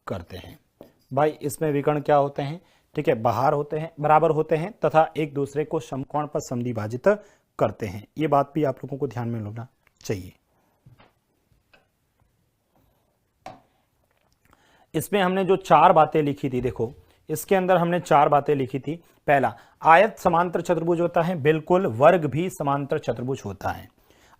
करते हैं। भाई इसमें विकर्ण क्या होते हैं, ठीक है, बाहर होते हैं, बराबर होते हैं, तथा एक दूसरे को समकोण पर समद्विभाजित करते हैं। ये बात भी आप लोगों को ध्यान में रखना चाहिए। इसमें हमने जो 4 बातें लिखी थी, देखो इसके अंदर हमने 4 बातें लिखी थी। पहला, आयत समांतर चतुर्भुज होता है, बिल्कुल। वर्ग भी समांतर चतुर्भुज होता है।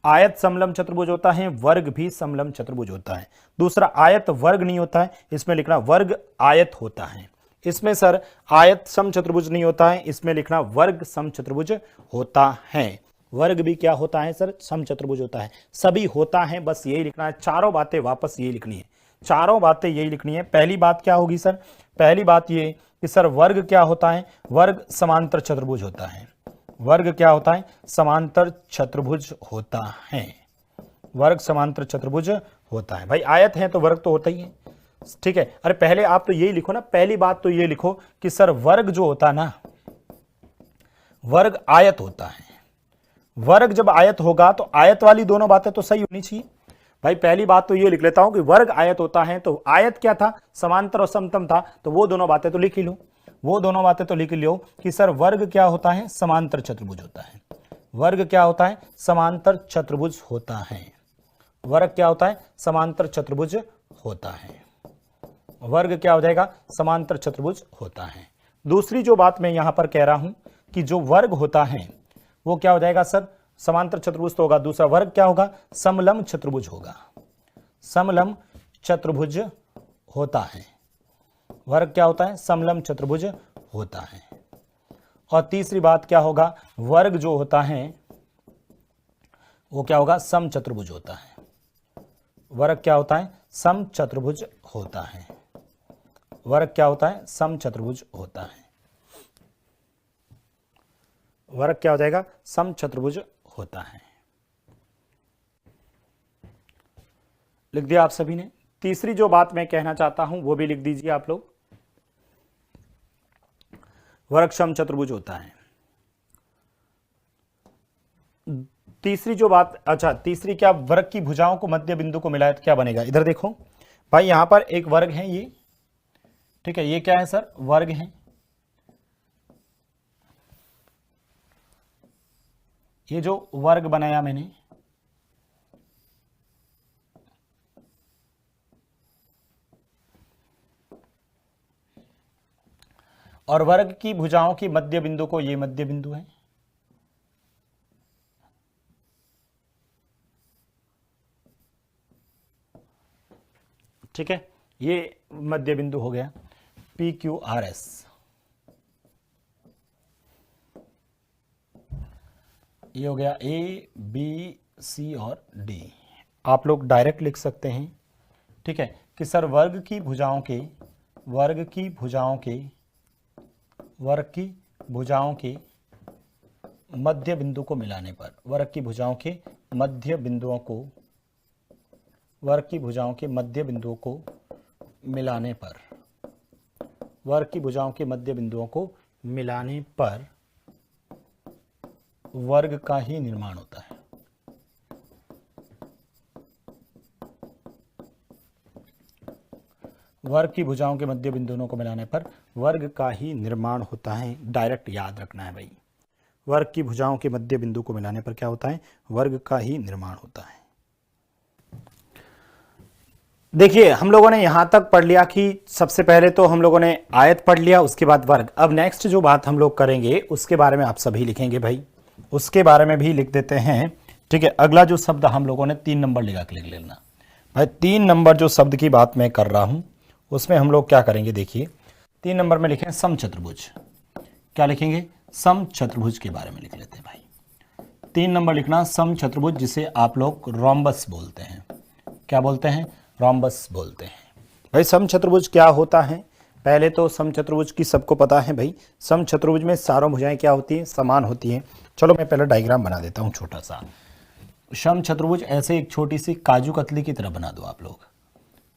आयत समलंब चतुर्भुज होता है, वर्ग भी समलंब चतुर्भुज होता है। दूसरा, आयत वर्ग नहीं होता है, इसमें लिखना वर्ग आयत होता है। इसमें सर आयत सम चतुर्भुज नहीं होता है, इसमें लिखना वर्ग सम चतुर्भुज होता है। वर्ग भी क्या होता है सर, सम चतुर्भुज होता है। सभी होता है, बस यही लिखना है। चारों बातें वापस यही लिखनी है, चारों बातें यही लिखनी है। पहली बात क्या होगी सर, पहली बात ये कि सर वर्ग क्या होता है, वर्ग समांतर चतुर्भुज होता है। वर्ग क्या होता है, समांतर चतुर्भुज होता है। वर्ग समांतर चतुर्भुज होता है। भाई आयत है तो वर्ग तो होता ही है। ठीक है, अरे पहले आप तो यही लिखो ना, पहली बात तो ये लिखो कि सर वर्ग जो होता है ना, वर्ग आयत होता है। वर्ग जब आयत होगा तो आयत वाली दोनों बातें तो सही होनी चाहिए। भाई पहली बात तो ये लिख लेता हूं कि वर्ग आयत होता है, तो आयत क्या था, समांतर और समतम था, तो वो दोनों बातें तो लिख ही लो। वो दोनों बातें तो लिख लो कि सर वर्ग क्या होता है, समांतर चतुर्भुज होता है। वर्ग क्या होता है, समांतर चतुर्भुज होता है। वर्ग क्या होता है, समांतर चतुर्भुज होता है। वर्ग क्या हो जाएगा, समांतर चतुर्भुज होता है। दूसरी जो बात मैं यहां पर कह रहा हूं कि जो वर्ग होता है वो क्या हो जाएगा सर, समांतर चतुर्भुज तो होगा। दूसरा वर्ग क्या होगा, समलंब चतुर्भुज होगा। समलंब चतुर्भुज होता है। वर्ग क्या होता है, समलंब चतुर्भुज होता है। और तीसरी बात क्या होगा, वर्ग जो होता है वो क्या होगा, सम चतुर्भुज होता है। वर्ग क्या होता है, सम चतुर्भुज होता है। वर्ग क्या होता है, सम चतुर्भुज होता है। वर्ग क्या हो जाएगा, सम चतुर्भुज होता है। लिख दिया आप सभी ने। तीसरी जो बात मैं कहना चाहता हूं वो भी लिख दीजिए आप लोग। वर्ग सम चतुर्भुज होता है। तीसरी जो बात, अच्छा तीसरी क्या, वर्ग की भुजाओं को मध्य बिंदु को मिलाए तो क्या बनेगा। इधर देखो भाई, यहां पर एक वर्ग है ये, ठीक है, ये क्या है सर, वर्ग है। ये जो वर्ग बनाया मैंने, और वर्ग की भुजाओं की मध्य बिंदु को, ये मध्य बिंदु है। ठीक है, ये मध्य बिंदु हो गया PQRS। ये हो गया A, B, C और D। आप लोग डायरेक्ट लिख सकते हैं, ठीक है, कि सर वर्ग की भुजाओं के मध्य बिंदु को मिलाने पर, वर्ग की भुजाओं के मध्य बिंदुओं को मिलाने पर वर्ग का ही निर्माण होता है। वर्ग की भुजाओं के मध्य बिंदुओं को मिलाने पर वर्ग का ही निर्माण होता है। डायरेक्ट याद रखना है भाई, वर्ग की भुजाओं के मध्य बिंदु को मिलाने पर क्या होता है, वर्ग का ही निर्माण होता है। देखिए हम लोगों ने यहां तक पढ़ लिया कि सबसे पहले तो हम लोगों ने आयत पढ़ लिया, उसके बाद वर्ग। अब नेक्स्ट जो बात हम लोग करेंगे उसके बारे में आप सभी लिखेंगे भाई, उसके बारे में भी लिख देते हैं, ठीक है। अगला जो शब्द हम लोगों ने 3 नंबर लिखा के लिख लेना भाई। 3 नंबर जो शब्द की बात मैं कर रहा हूं उसमें हम लोग क्या करेंगे, देखिए 3 नंबर में लिखें समचतुर्भुज। क्या लिखेंगे, समचतुर्भुज के बारे में लिख लेते हैं भाई। 3 नंबर लिखना समचतुर्भुज, जिसे आप लोग रोम्बस बोलते हैं। क्या बोलते हैं, रोम्बस बोलते हैं भाई। समचतुर्भुज क्या होता है, पहले तो समचतुर्भुज की सबको पता है भाई। समचतुर्भुज में चारों भुजाएं क्या होती हैं, समान होती हैं। चलो मैं पहले डायग्राम बना देता हूं छोटा सा। समचतुर्भुज ऐसे एक छोटी सी काजू कतली की तरह बना दो आप लोग,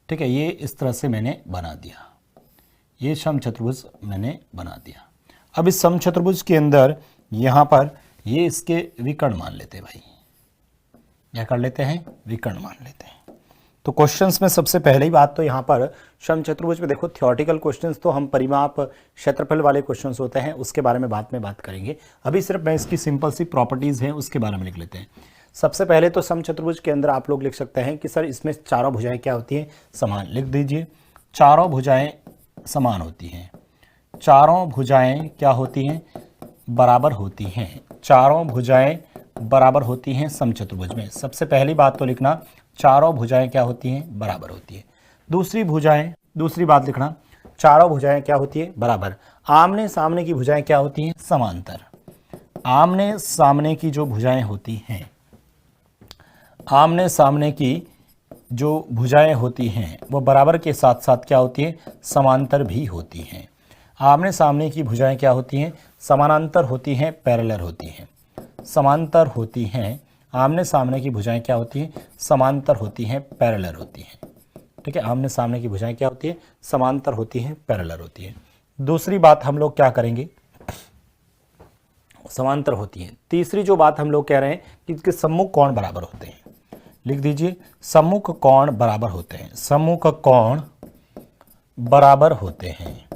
ठीक है। ये इस तरह से मैंने बना दिया, ये समचतुर्भुज मैंने बना दिया। अब इस समचतुर्भुज के अंदर यहां पर ये इसके विकर्ण मान लेते हैं भाई। क्या कर लेते हैं, विकर्ण मान लेते हैं। तो क्वेश्चंस में सबसे पहले ही बात तो यहाँ पर समचतुर्भुज में देखो, थ्योरेटिकल क्वेश्चंस तो हम परिमाप क्षेत्रफल वाले क्वेश्चंस होते हैं, उसके बारे में बाद में बात करेंगे। अभी सिर्फ मैं इसकी सिंपल सी प्रॉपर्टीज हैं उसके बारे में लिख लेते हैं। सबसे पहले तो समचतुर्भुज के अंदर आप लोग लिख सकते हैं कि सर इसमें चारों भुजाएं क्या होती हैं, समान। लिख दीजिए, चारों भुजाएं समान होती हैं। चारों भुजाएं क्या होती हैं, बराबर होती हैं। चारों भुजाएं बराबर होती हैं समचतुर्भुज में। सबसे पहली बात तो लिखना, चारों भुजाएं क्या होती हैं, बराबर होती है। दूसरी बात लिखना, चारों भुजाएं क्या होती है, बराबर। आमने सामने की भुजाएं क्या होती हैं, समांतर। आमने सामने की जो भुजाएं होती हैं, आमने सामने की जो भुजाएं होती हैं वो बराबर के साथ साथ क्या होती हैं, समांतर भी होती हैं। आमने सामने की भुजाएं क्या होती हैं, समानांतर होती हैं, पैरेलल होती हैं। समांतर होती हैं, आमने सामने की भुजाएं क्या होती हैं, समांतर होती हैं, पैरेलल होती हैं, ठीक है। आमने सामने की भुजाएं क्या होती हैं, समांतर होती हैं, पैरेलल होती हैं। दूसरी बात हम लोग क्या करेंगे, समांतर होती हैं। तीसरी जो बात हम लोग कह रहे हैं कि इसके सम्मुख कोण बराबर होते हैं। लिख दीजिए, सम्मुख कोण बराबर होते हैं। सम्मुख कोण बराबर होते हैं।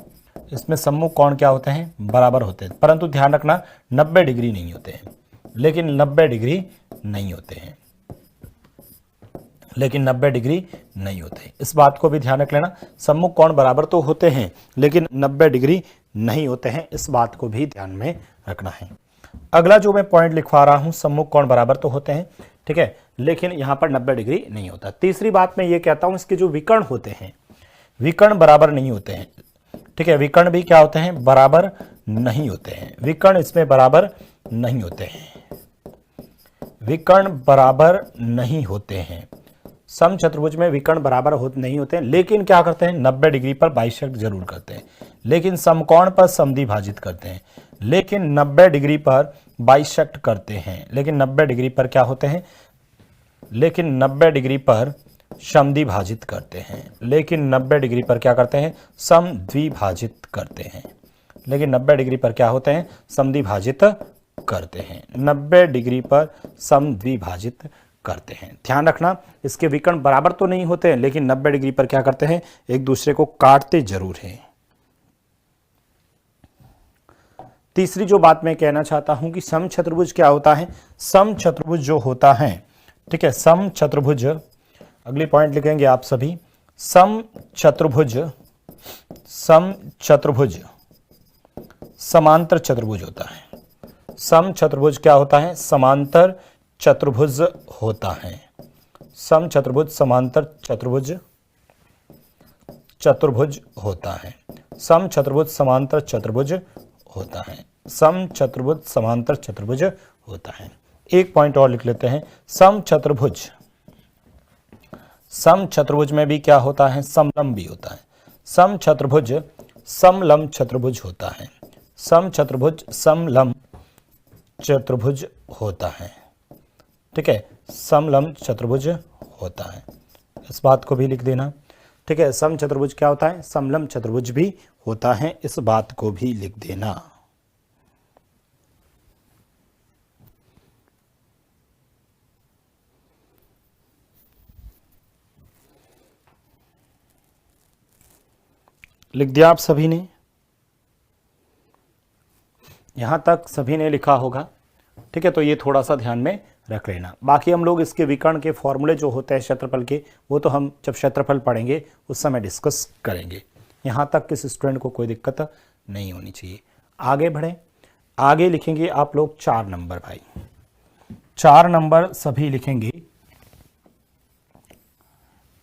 इसमें सम्मुख कोण क्या होते हैं, बराबर होते हैं। परंतु ध्यान रखना 90 डिग्री नहीं होते हैं, लेकिन 90 डिग्री नहीं होते हैं, लेकिन 90 डिग्री नहीं होते हैं। इस बात को भी ध्यान रख लेना, सम्मुख कोण बराबर तो होते हैं लेकिन 90 डिग्री नहीं होते हैं, इस बात को भी ध्यान में रखना है। अगला जो मैं पॉइंट लिखवा रहा हूं, सम्मुख कोण बराबर तो होते हैं, ठीक है, लेकिन यहां पर 90 डिग्री नहीं होता। तीसरी बात मैं ये कहता हूं, इसके जो विकर्ण होते हैं, विकर्ण बराबर नहीं होते हैं, ठीक है। विकर्ण भी क्या होते हैं, बराबर नहीं होते हैं। विकर्ण इसमें बराबर नहीं होते हैं, विकर्ण बराबर नहीं होते हैं। समचतुर्भुज में विकर्ण बराबर नहीं होते हैं, लेकिन क्या करते हैं, 90 डिग्री पर बाइसेक्ट जरूर करते हैं। लेकिन समकोण पर समद्विभाजित करते हैं, लेकिन 90 डिग्री पर बाइसेक्ट करते हैं। लेकिन 90 डिग्री पर क्या होते हैं, लेकिन 90 डिग्री पर समद्विभाजित करते हैं। लेकिन 90 डिग्री पर क्या करते हैं, समद्विभाजित करते हैं। लेकिन 90 डिग्री पर क्या होते हैं, समद्विभाजित करते हैं। 90 डिग्री पर समद्विभाजित करते हैं। ध्यान रखना, इसके विकर्ण बराबर तो नहीं होते हैं, लेकिन 90 डिग्री पर क्या करते हैं, एक दूसरे को काटते जरूर हैं। तीसरी जो बात मैं कहना चाहता हूं कि समचतुर्भुज क्या होता है, समचतुर्भुज जो होता है, ठीक है, समचतुर्भुज, अगली पॉइंट लिखेंगे आप सभी, समचतुर्भुज, समचतुर्भुज समांतर चतुर्भुज होता है। समचतुर्भुज क्या होता है, समांतर चतुर्भुज होता है। समचतुर्भुज समांतर चतुर्भुज चतुर्भुज होता है। सम चतुर्भुज समांतर चतुर्भुज होता है। सम चतुर्भुज समांतर चतुर्भुज होता है। एक पॉइंट और लिख लेते हैं, सम चतुर्भुज में भी क्या होता है, समलंब भी होता है। सम चतुर्भुज समलंब चतुर्भुज होता है। सम चतुर्भुज समलंब चतुर्भुज होता है। ठीक है, समलंब चतुर्भुज होता है, इस बात को भी लिख देना। ठीक है, सम चतुर्भुज क्या होता है, समलंब चतुर्भुज भी होता है, इस बात को भी लिख देना। लिख दिया आप सभी ने, यहां तक सभी ने लिखा होगा। ठीक है, तो ये थोड़ा सा ध्यान में रख लेना। बाकी हम लोग इसके विकर्ण के फॉर्मूले जो होते हैं क्षेत्रफल के, वो तो हम जब क्षेत्रफल पढ़ेंगे उस समय डिस्कस करेंगे। यहां तक किसी स्टूडेंट को कोई दिक्कत नहीं होनी चाहिए। आगे बढ़ें, आगे लिखेंगे आप लोग 4 नंबर। भाई 4 नंबर सभी लिखेंगे।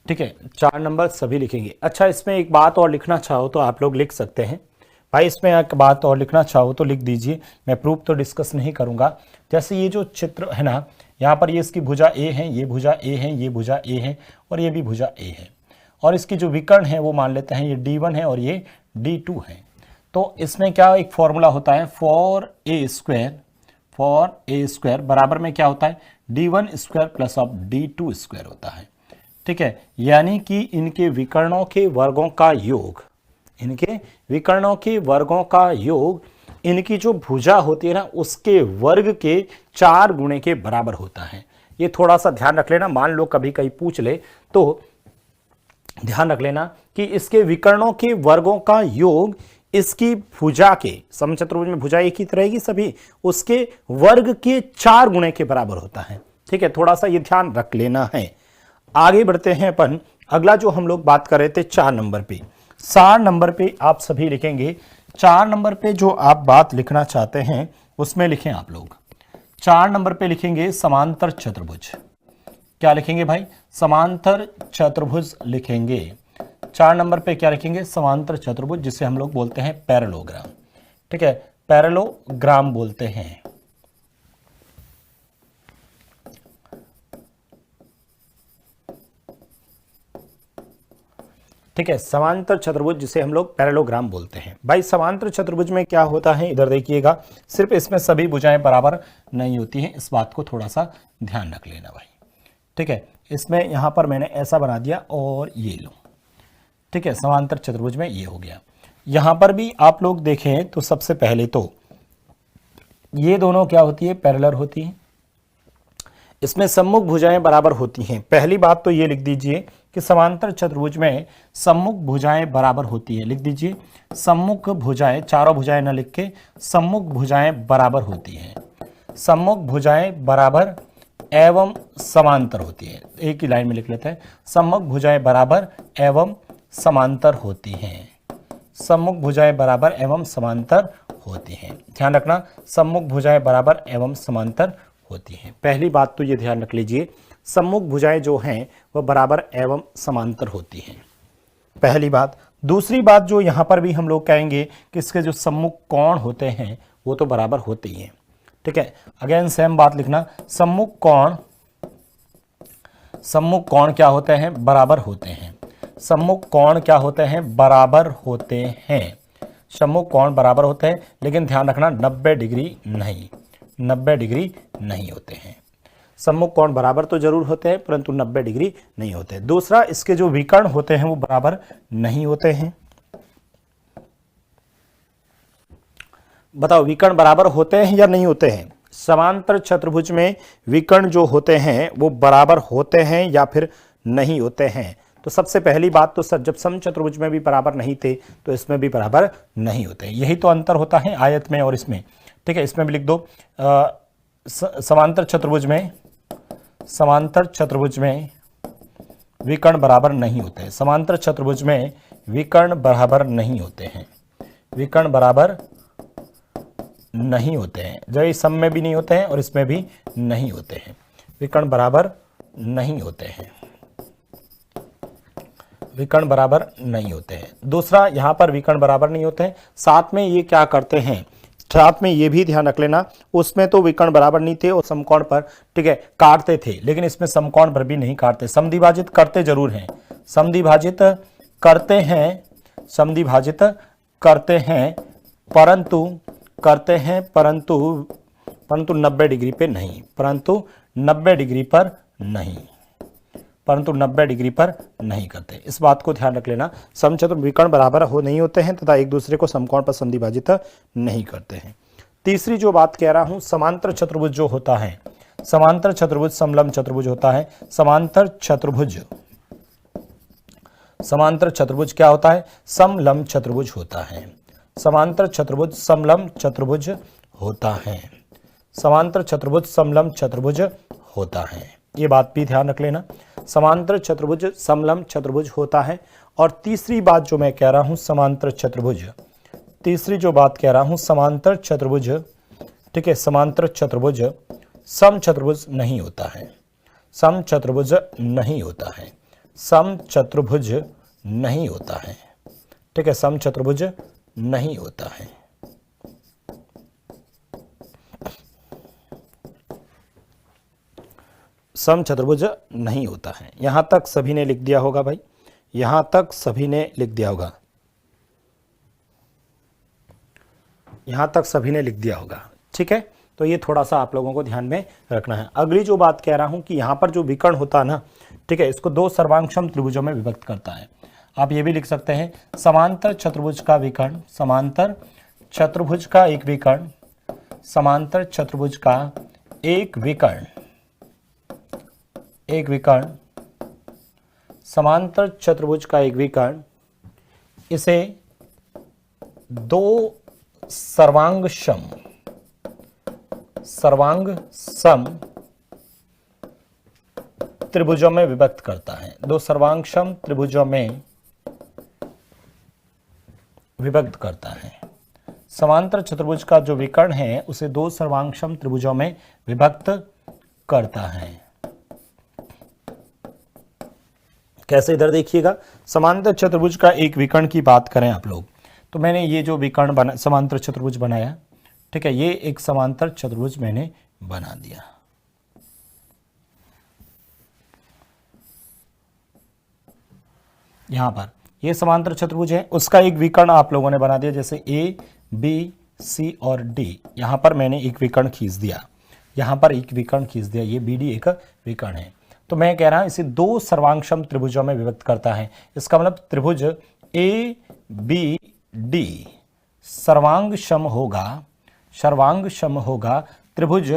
ठीक है, 4 नंबर सभी लिखेंगे। अच्छा, इसमें एक बात और लिखना चाहो तो आप लोग लिख सकते हैं। भाई इसमें एक बात और लिखना चाहो तो लिख दीजिए, मैं प्रूफ तो डिस्कस नहीं करूंगा। जैसे ये जो चित्र है ना, यहाँ पर ये इसकी भुजा ए है, ये भुजा ए है, ये भुजा ए है और ये भी भुजा ए है, और इसकी जो विकर्ण है वो मान लेते हैं ये D1 है और ये D2 है। तो इसमें क्या एक फॉर्मूला होता है, फॉर ए स्क्वायर बराबर में क्या होता है, D1 square plus of D2 square होता है। ठीक है, यानी कि इनके विकर्णों के वर्गों का योग, इनके विकर्णों के वर्गों का योग इनकी जो भुजा होती है ना उसके वर्ग के 4 गुणे के बराबर होता है। ये थोड़ा सा ध्यान रख लेना, मान लो कभी कहीं पूछ ले तो ध्यान रख लेना कि इसके विकर्णों के वर्गों का योग इसकी भुजा के, समचतुर्भुज में भुजा एक ही रहेगी सभी, उसके वर्ग के 4 गुणे के बराबर होता है। ठीक है, थोड़ा सा ये ध्यान रख लेना है। आगे बढ़ते हैं अपन, अगला जो हम लोग बात कर रहे थे 4 नंबर पे, 4 नंबर पे आप सभी लिखेंगे। 4 नंबर पे जो आप बात लिखना चाहते हैं उसमें लिखें आप लोग। 4 नंबर पे लिखेंगे समांतर चतुर्भुज। क्या लिखेंगे भाई, समांतर चतुर्भुज लिखेंगे। 4 नंबर पे क्या लिखेंगे, समांतर चतुर्भुज, जिसे हम लोग बोलते हैं पैरेललोग्राम। ठीक है, पैरेललोग्राम बोलते हैं। ठीक है, समांतर चतुर्भुज जिसे हम लोग पैरेललोग्राम बोलते हैं। भाई समांतर चतुर्भुज में क्या होता है, इधर देखिएगा, सिर्फ इसमें सभी भुजाएं बराबर नहीं होती हैं, इस बात को थोड़ा सा ध्यान रख लेना भाई। ठीक है, इसमें यहां पर मैंने ऐसा बना दिया और ये लो। ठीक है, समांतर चतुर्भुज में ये हो गया। यहां पर भी आप लोग देखें तो सबसे पहले तो ये दोनों क्या होती है, पैरेलल होती है। इसमें सम्मुख भुजाएं बराबर होती हैं। पहली बात तो ये लिख दीजिए कि समांतर चतुर्भुज में सम्मुख भुजाएं बराबर होती है। लिख दीजिए, सम्मुख भुजाएं, चारों भुजाएं न लिख के सम्मुख भुजाएं बराबर होती हैं। सम्मुख भुजाएं बराबर एवं समांतर होती है। एक ही लाइन में लिख लेते हैं, सम्मुख भुजाएं बराबर एवं समांतर होती हैं। सम्मुख भुजाएं बराबर एवं समांतर होती हैं। ध्यान रखना, सम्मुख भुजाएं बराबर एवं समांतर होती हैं। पहली बात तो ये ध्यान रख लीजिए, सम्मुख भुजाएं जो हैं वह बराबर एवं समांतर होती हैं, पहली बात। दूसरी बात जो यहाँ पर भी हम लोग कहेंगे कि इसके जो सम्मुख कोण होते हैं वो तो बराबर होते ही हैं। ठीक है, अगेन सेम बात लिखना, सम्मुख कोण क्या होते हैं, बराबर होते हैं। सम्मुख कोण क्या होते हैं, बराबर होते हैं। सम्मुख कोण बराबर होते हैं, लेकिन ध्यान रखना 90 डिग्री नहीं, 90 डिग्री नहीं होते हैं। सम्मुख कोण बराबर तो जरूर होते हैं परंतु 90 डिग्री नहीं होते। दूसरा, इसके जो विकर्ण होते हैं वो बराबर नहीं होते हैं। बताओ, विकर्ण बराबर होते हैं या नहीं होते हैं? समांतर चतुर्भुज में विकर्ण जो होते हैं वो बराबर होते हैं या फिर नहीं होते हैं? तो सबसे पहली बात तो सर, जब समचतुर्भुज में भी बराबर नहीं थे तो इसमें भी बराबर नहीं होते। यही तो अंतर होता है आयत में और इसमें। ठीक है, इसमें भी लिख दो, समांतर चतुर्भुज में विकर्ण बराबर नहीं होते हैं। समांतर चतुर्भुज में विकर्ण बराबर नहीं होते हैं, विकर्ण बराबर नहीं होते हैं। जो इस सम में भी नहीं होते हैं और इसमें भी नहीं होते हैं, विकर्ण बराबर नहीं होते हैं, विकर्ण बराबर नहीं होते हैं। दूसरा, यहां पर विकर्ण बराबर नहीं होते हैं, साथ में ये क्या करते हैं, साथ में ये भी ध्यान रख लेना, उसमें तो विकर्ण बराबर नहीं थे और समकोण पर, ठीक है, काटते थे, लेकिन इसमें समकोण पर भी नहीं काटते, समद्विभाजित करते जरूर हैं, समद्विभाजित करते हैं, समद्विभाजित करते हैं, परंतु 90 डिग्री पे नहीं, परंतु 90 डिग्री पर नहीं, परंतु 90 डिग्री पर नहीं करते। इस बात को ध्यान रख लेना, समचतुर्भुज विकर्ण बराबर नहीं होते हैं तथा एक दूसरे को समकोण पर समद्विभाजित नहीं करते हैं। तीसरी जो बात कह रहा हूं, समांतर चतुर्भुज जो होता है, समांतर चतुर्भुज समलंब चतुर्भुज होता है। समांतर चतुर्भुज क्या होता है, समलंब चतुर्भुज होता है। समांतर चतुर्भुज समलंब चतुर्भुज होता है, समांतर चतुर्भुज समलंब चतुर्भुज होता है, ये बात भी ध्यान रख लेना, समांतर चतुर्भुज समलंब चतुर्भुज होता है। और तीसरी बात जो मैं कह रहा हूं, समांतर चतुर्भुज, तीसरी जो बात कह रहा हूं, समांतर चतुर्भुज, ठीक है, समांतर चतुर्भुज समचतुर्भुज नहीं होता है, समचतुर्भुज नहीं होता है, समचतुर्भुज नहीं होता है, ठीक है, समचतुर्भुज नहीं होता है। समचतुर्भुज नहीं होता है। यहां तक सभी ने लिख दिया होगा भाई, यहां तक सभी ने लिख दिया होगा, यहां तक सभी ने लिख दिया होगा, ठीक है। तो ये थोड़ा सा आप लोगों को ध्यान में रखना है। अगली जो बात कह रहा हूं कि यहां पर जो विकर्ण होता है ना, ठीक है, इसको दो सर्वांगसम त्रिभुजों में विभक्त करता है। आप ये भी लिख सकते हैं, समांतर चतुर्भुज का विकर्ण, समांतर चतुर्भुज का एक विकर्ण, समांतर चतुर्भुज का एक विकर्ण, एक विकर्ण, समांतर चतुर्भुज का एक विकर्ण, इसे दो सर्वांगसम त्रिभुजों में विभक्त करता है, दो सर्वांगसम त्रिभुजों में विभक्त करता है। समांतर चतुर्भुज का जो विकर्ण है उसे दो सर्वांगसम त्रिभुजों में विभक्त करता है। कैसे, इधर देखिएगा, समांतर चतुर्भुज का एक विकर्ण की बात करें आप लोग, तो मैंने ये जो विकर्ण समांतर चतुर्भुज बनाया, ठीक है, ये एक समांतर चतुर्भुज मैंने बना दिया। यहां पर ये समांतर चतुर्भुज है, उसका एक विकर्ण आप लोगों ने बना दिया, जैसे ए बी सी और डी, यहां पर मैंने एक विकर्ण खींच दिया, यहां पर एक विकर्ण खींच दिया, ये बी डी एक विकर्ण है। तो मैं कह रहा हूं इसे दो सर्वांगसम त्रिभुजों में विभक्त करता है। इसका मतलब त्रिभुज ए बी डी सर्वांगसम होगा, सर्वांगसम होगा, त्रिभुज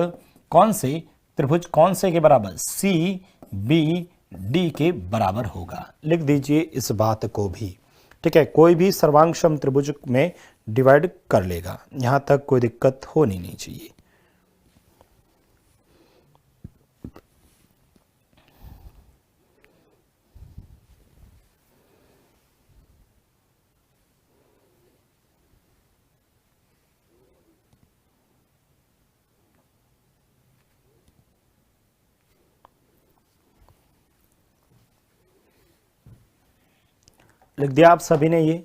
कौन से, त्रिभुज कौन से के बराबर, सी बी डी के बराबर होगा। लिख दीजिए इस बात को भी, ठीक है, कोई भी सर्वांगसम त्रिभुज में डिवाइड कर लेगा, यहां तक कोई दिक्कत होनी नहीं चाहिए। लिख दिया आप सभी ने। ये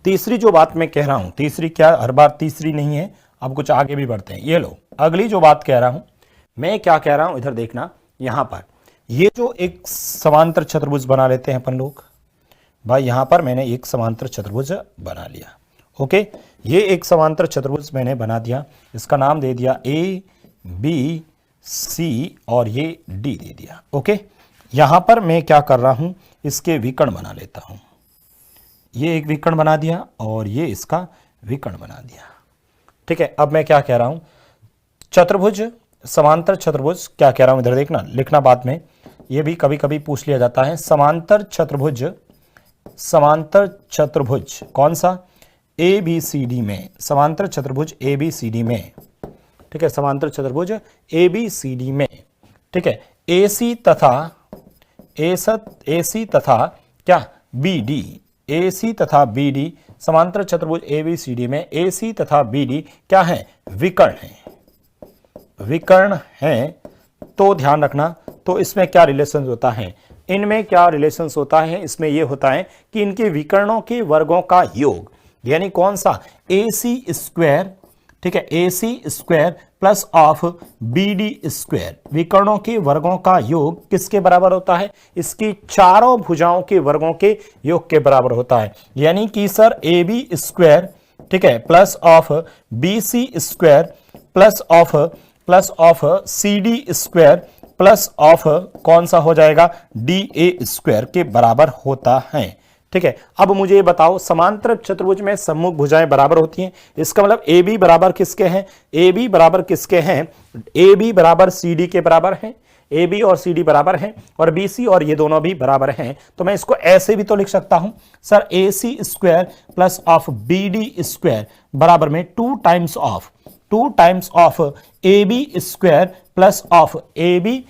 तीसरी जो बात मैं कह रहा हूं, तीसरी क्या, हर बार तीसरी नहीं है, अब कुछ आगे भी बढ़ते हैं। ये लो, अगली जो बात कह रहा हूं, मैं क्या कह रहा हूं, इधर देखना, यहां पर ये जो एक समांतर चतुर्भुज बना लेते हैं अपन लोग भाई, यहां पर मैंने एक समांतर चतुर्भुज बना लिया, ओके, ये एक समांतर चतुर्भुज मैंने बना दिया, इसका नाम दे दिया ए बी सी और ये डी दे दिया, ओके। यहां पर मैं क्या कर रहा हूं, इसके विकर्ण बना लेता हूं, ये एक विकर्ण बना दिया और ये इसका विकर्ण बना दिया, ठीक है। अब मैं क्या कह रहा हूं, चतुर्भुज, समांतर चतुर्भुज, क्या कह रहा हूं इधर देखना, लिखना बाद में, ये भी कभी कभी पूछ लिया जाता है। समांतर चतुर्भुज, समांतर चतुर्भुज कौन सा, ए बी सी डी में, समांतर चतुर्भुज ए बी सी डी में, ठीक है, समांतर चतुर्भुज ए बी सी डी में, ठीक है, ए सी तथा क्या बी डी, ए सी तथा बी डी, समांतर चतुर्भुज ए बी सी डी में ए सी तथा बी डी क्या है, विकर्ण है, विकर्ण है। तो ध्यान रखना, तो इसमें क्या रिलेशन होता है, इनमें क्या रिलेशंस होता है, इसमें यह होता है कि इनके विकर्णों के वर्गों का योग, यानी कौन सा, AC स्क्वायर, ठीक है, AC square plus of BD square, विकर्णों के वर्गों का योग किसके बराबर होता है, इसकी चारों भुजाओं के वर्गों के योग के बराबर होता है। यानी कि सर AB स्क्वायर, ठीक है, plus of BC square plus of CD square plus of कौन सा हो जाएगा, DA स्क्वायर के बराबर होता है। ठीक है, अब मुझे ये बताओ, समांतर चतुर्भुज में सम्मुख भुजाएं बराबर होती हैं, इसका मतलब AB बराबर किसके हैं, AB बराबर किसके हैं, AB बराबर CD के बराबर है, AB और CD बराबर हैं, और BC और ये दोनों भी बराबर हैं। तो मैं इसको ऐसे भी तो लिख सकता हूं, sir AC square plus of BD square बराबर में 2 times of AB square plus of AB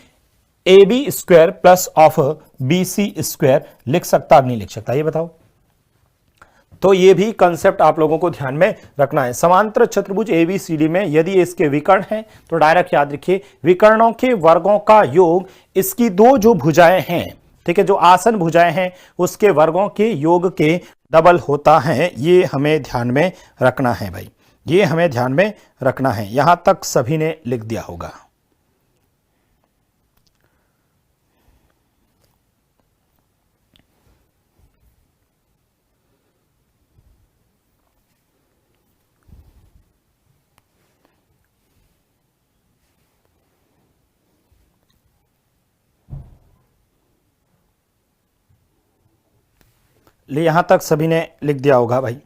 square plus of BC square लिख सकता नहीं लिख सकता, ये बताओ। तो ये भी कंसेप्ट आप लोगों को ध्यान में रखना है। समांतर चतुर्भुज ABCD में यदि इसके विकर्ण हैं तो डायरेक्ट याद रखिए, विकर्णों के वर्गों का योग इसकी दो जो भुजाएं हैं, ठीक है, जो आसन भुजाएं हैं उसके वर्गों के योग के डबल होता है। ये हमें ध्यान में रखना है भाई, ये हमें ध्यान में रखना है। यहां तक सभी ने लिख दिया होगा। यहां तक सभी ने लिख दिया होगा भाई।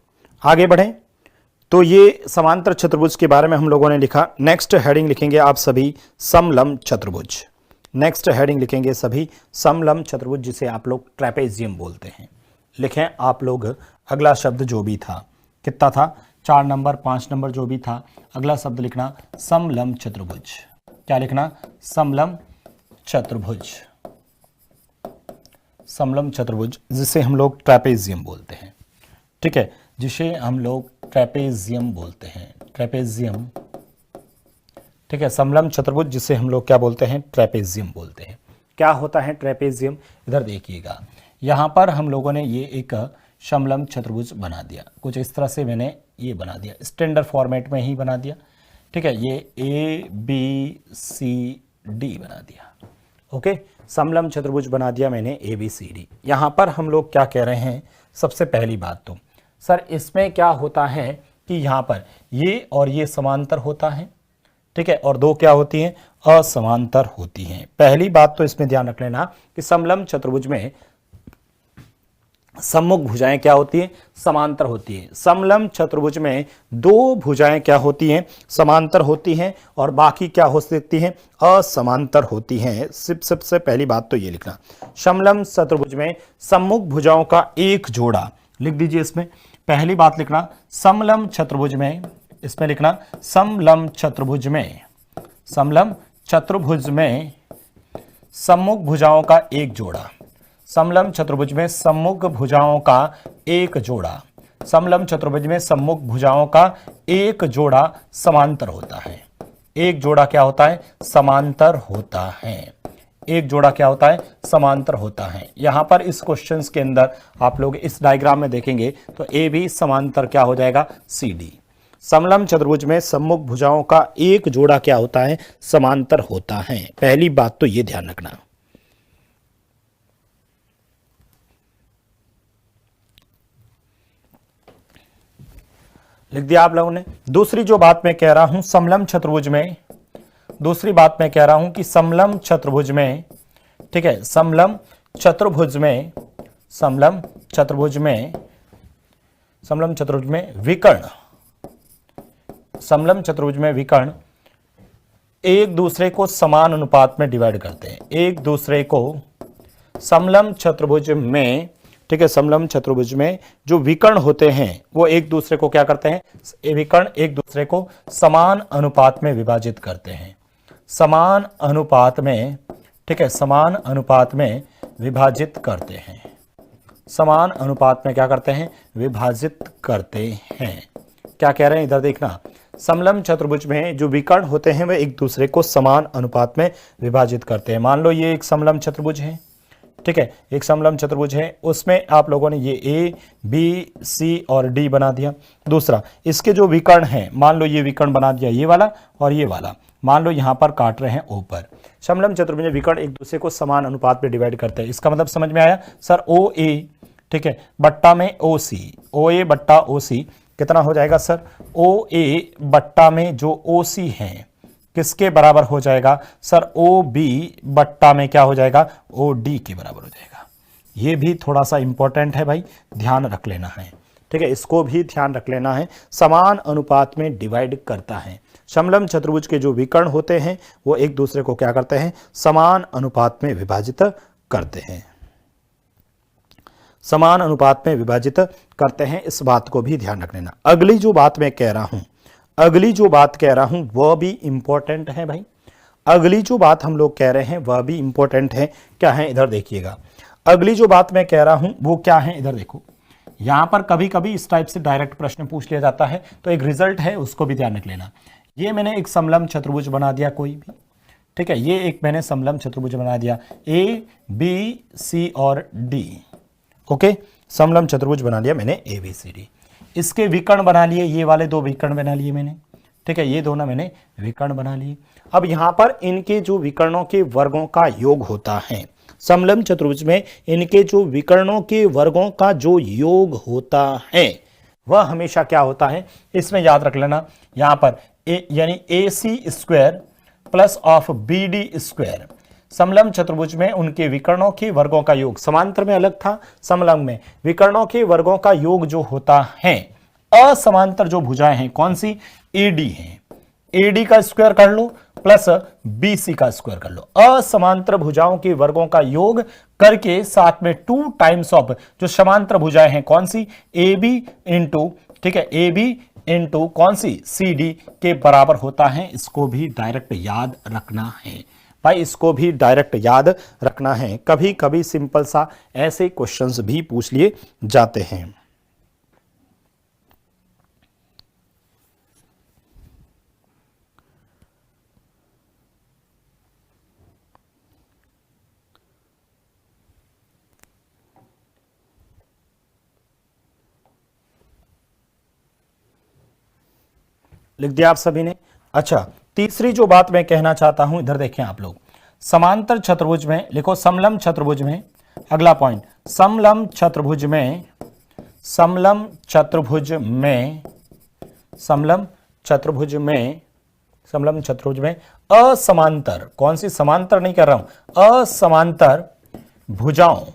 आगे बढ़ें तो ये समांतर चतुर्भुज के बारे में हम लोगों ने लिखा। नेक्स्ट हेडिंग लिखेंगे आप सभी समलंब चतुर्भुज। नेक्स्ट हेडिंग लिखेंगे सभी समलंब चतुर्भुज, जिसे आप लोग ट्रेपेजियम बोलते हैं। लिखें आप लोग अगला शब्द जो भी था, कितना था, 4 नंबर 5 नंबर जो भी था, अगला शब्द लिखना समलंब चतुर्भुज। क्या लिखना, समलंब चतुर्भुज। समलंब चतुर्भुज जिसे हम लोग ट्रेपेजियम बोलते हैं, ठीक है, जिसे हम लोग ट्रेपेजियम बोलते हैं, ट्रेपेजियम, ठीक है, समलंब चतुर्भुज जिसे हम लोग क्या बोलते हैं, ट्रेपेजियम बोलते हैं। क्या होता है ट्रेपेजियम, इधर देखिएगा, यहां पर हम लोगों ने ये एक समलंब चतुर्भुज बना दिया, कुछ इस तरह से मैंने ये बना दिया, स्टैंडर्ड फॉर्मेट में ही बना दिया, ठीक है, ये ABCD बना दिया। ओके, समलंब चतुर्भुज बना दिया मैंने ABCD। यहां पर हम लोग क्या कह रहे हैं, सबसे पहली बात तो सर इसमें क्या होता है कि यहां पर ये और ये समांतर होता है, ठीक है, और दो क्या होती हैं, असमांतर होती हैं। पहली बात तो इसमें ध्यान रख लेना कि समलंब चतुर्भुज में सम्मुख भुजाएं क्या होती हैं, समांतर होती है। समलंब चतुर्भुज में दो भुजाएं क्या होती हैं, समांतर होती हैं, और बाकी क्या हो सकती हैं, असमांतर होती हैं। सबसे पहली बात तो ये लिखना, समलंब चतुर्भुज में सम्मुख भुजाओं का एक जोड़ा, लिख दीजिए इसमें। पहली बात लिखना समलंब चतुर्भुज में, इसमें लिखना समलंब चतुर्भुज में, समलंब चतुर्भुज में सम्मुख भुजाओं का एक जोड़ा, समलंब चतुर्भुज में सम्मुख भुजाओं का एक जोड़ा, समलंब चतुर्भुज में सम्मुख भुजाओं का एक जोड़ा समांतर होता है। एक जोड़ा क्या होता है, समांतर होता है। एक जोड़ा क्या होता है, समांतर होता है। यहां पर इस क्वेश्चंस के अंदर आप लोग इस डायग्राम में देखेंगे तो ए भी समांतर क्या हो जाएगा, CD। समलंब चतुर्भुज में सम्मुख भुजाओं का एक जोड़ा क्या होता है, समांतर होता है। पहली बात तो ये ध्यान रखना। लिख दिया आप लोगों ने। दूसरी जो बात मैं कह रहा हूं समलंब चतुर्भुज में, दूसरी बात मैं कह रहा हूं कि समलंब चतुर्भुज में, ठीक है, समलंब चतुर्भुज में, समलंब चतुर्भुज में, समलंब चतुर्भुज में विकर्ण, समलंब चतुर्भुज में विकर्ण एक दूसरे को समान अनुपात में डिवाइड करते हैं। एक दूसरे को समलंब चतुर्भुज में, ठीक है, समलंब चतुर्भुज में जो विकर्ण होते हैं वो एक दूसरे को क्या करते हैं, विकर्ण एक दूसरे को समान अनुपात में विभाजित करते हैं। समान अनुपात में, ठीक है, समान अनुपात में विभाजित करते हैं। समान अनुपात में क्या करते हैं, विभाजित करते हैं। क्या कह रहे हैं इधर देखना, समलंब चतुर्भुज में जो विकर्ण होते हैं वे एक दूसरे को समान अनुपात में विभाजित करते हैं। मान लो ये एक समलंब चतुर्भुज है, ठीक है, एक समलंब चतुर्भुज है, उसमें आप लोगों ने ये ए बी सी और डी बना दिया। दूसरा, इसके जो विकर्ण हैं, मान लो ये विकर्ण बना दिया, ये वाला और ये वाला, मान लो यहां पर काट रहे हैं ऊपर। समलंब चतुर्भुज में विकर्ण एक दूसरे को समान अनुपात में डिवाइड करते हैं। इसका मतलब समझ में आया सर? ओ ए, ठीक है, बट्टा में ओ सी, ओ ए बट्टा ओ सी कितना हो जाएगा सर? ओ ए बट्टा में जो ओ सी है किसके बराबर हो जाएगा सर? ओ बी बट्टा में क्या हो जाएगा? ओ डी के बराबर हो जाएगा। ये भी थोड़ा सा इंपॉर्टेंट है भाई, ध्यान रख लेना है, ठीक है, इसको भी ध्यान रख लेना है। समान अनुपात में डिवाइड करता है। समलंब चतुर्भुज के जो विकर्ण होते हैं वो एक दूसरे को क्या करते हैं? समान अनुपात में विभाजित करते हैं, समान अनुपात में विभाजित करते हैं। इस बात को भी ध्यान रख लेना। अगली जो बात मैं कह रहा हूं, अगली जो बात कह रहा हूं वह भी इंपॉर्टेंट है भाई। अगली जो बात हम लोग कह रहे हैं वह भी इंपॉर्टेंट है। क्या है? इधर देखिएगा। अगली जो बात मैं कह रहा हूं वो क्या है? इधर देखो, यहां पर कभी कभी इस टाइप से डायरेक्ट प्रश्न पूछ लिया जाता है, तो एक रिजल्ट है, उसको भी ध्यान रख लेना। ये मैंने एक समलंब चतुर्भुज बना दिया कोई भी, ठीक है, ये एक मैंने समलंब चतुर्भुज बना दिया, ए बी सी और डी। ओके, समलंब चतुर्भुज बना लिया मैंने ए बी सी डी। इसके विकर्ण बना लिए, ये वाले दो विकर्ण बना लिए मैंने, ठीक है, ये दोनों मैंने विकर्ण बना लिए। अब यहां पर इनके जो विकर्णों के वर्गों का योग होता है, समलंब चतुर्भुज में इनके जो विकर्णों के वर्गों का जो योग होता है वह हमेशा क्या होता है? इसमें याद रख लेना, यहां पर यानी A C square plus of B D square. समलंब चतुर्भुज में उनके विकर्णों के वर्गों का योग, समांतर में अलग था, समलंब में विकर्णों के वर्गों का योग जो होता है, असमांतर जो भुजाएं हैं कौन सी? एडी है, एडी का स्क्वायर कर लो प्लस बीसी का स्क्वायर कर लो। असमांतर भुजाओं के वर्गों का योग करके साथ में 2 टाइम्स ऑफ जो समांतर भुजाएं हैं कौन सी? ए बी इंटू, ठीक है, ए बी इंटू कौन सी? सी डी के बराबर होता है। इसको भी डायरेक्ट याद रखना है भाई, इसको भी डायरेक्ट याद रखना है। कभी कभी सिंपल सा ऐसे क्वेश्चंस भी पूछ लिए जाते हैं। लिख दिया आप सभी ने? अच्छा, तीसरी जो बात मैं कहना चाहता हूं, इधर देखें आप लोग, समांतर चतुर्भुज में लिखो, समलंब चतुर्भुज में, अगला पॉइंट, समलंब चतुर्भुज में, समलंब चतुर्भुज में, समलंब चतुर्भुज में, समलंब चतुर्भुज में असमांतर, कौन सी? समांतर नहीं कर रहा हूं, असमांतर भुजाओं,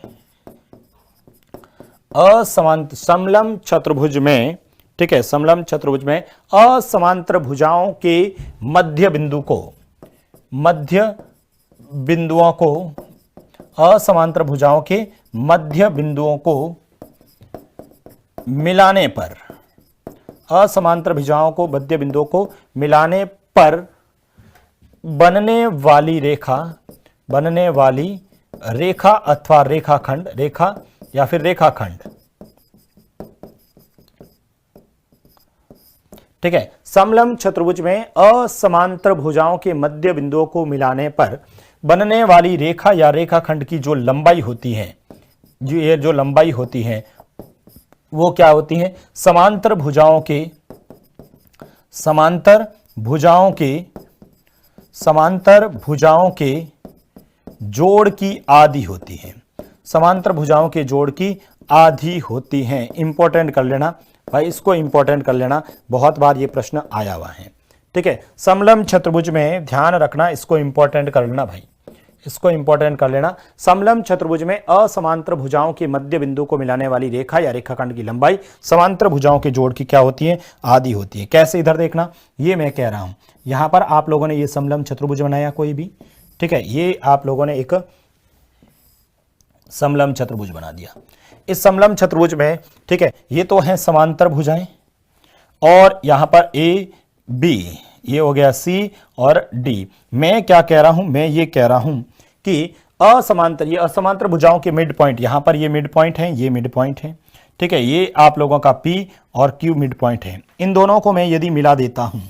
असमांतर समलंब चतुर्भुज में, ठीक है, समलंब चतुर्भुज में असमांतर भुजाओं के मध्य बिंदु को, मध्य बिंदुओं को, असमांतर भुजाओं के मध्य बिंदुओं को मिलाने पर, असमांतर भुजाओं को मध्य बिंदुओं को मिलाने पर बनने वाली रेखा, बनने वाली रेखा अथवा रेखाखंड, रेखा या फिर रेखाखंड, ठीक है, समलंब चतुर्भुज में असमांतर भुजाओं के मध्य बिंदुओं को मिलाने पर बनने वाली रेखा या रेखाखंड की जो लंबाई होती है, ये जो लंबाई होती है वो क्या होती है? समांतर भुजाओं के, समांतर भुजाओं के, समांतर भुजाओं के जोड़ की आधी होती है, समांतर भुजाओं के जोड़ की आधी होती है। इंपॉर्टेंट कर लेना भाई, इसको इंपॉर्टेंट कर लेना, बहुत बार ये प्रश्न आया हुआ है, ठीक है। समलंब चतुर्भुज में ध्यान रखना, इसको इंपॉर्टेंट कर लेना भाई, इसको इंपॉर्टेंट कर लेना। समलंब चतुर्भुज में असमांतर भुजाओं के मध्य बिंदु को मिलाने वाली रेखा या रेखाखंड की लंबाई समांतर भुजाओं के जोड़ की क्या होती है? आधी होती है। कैसे? इधर देखना, ये मैं कह रहा हूं, यहां पर आप लोगों ने ये समलंब चतुर्भुज बनाया कोई भी, ठीक है, ये आप लोगों ने एक समलंब चतुर्भुज बना दिया। इस समलंब चतुर्भुज में, ठीक है, ये तो है समांतर भुजाएं, और यहां पर ए बी, ये हो गया सी और डी। मैं क्या कह रहा हूं? मैं ये कह रहा हूं कि असमांतर, ये असमांतर भुजाओं के मिड पॉइंट, यहां पर ये मिड पॉइंट है, ये मिड पॉइंट है, ठीक है, ये आप लोगों का पी और क्यू मिड पॉइंट है। इन दोनों को मैं यदि मिला देता हूं,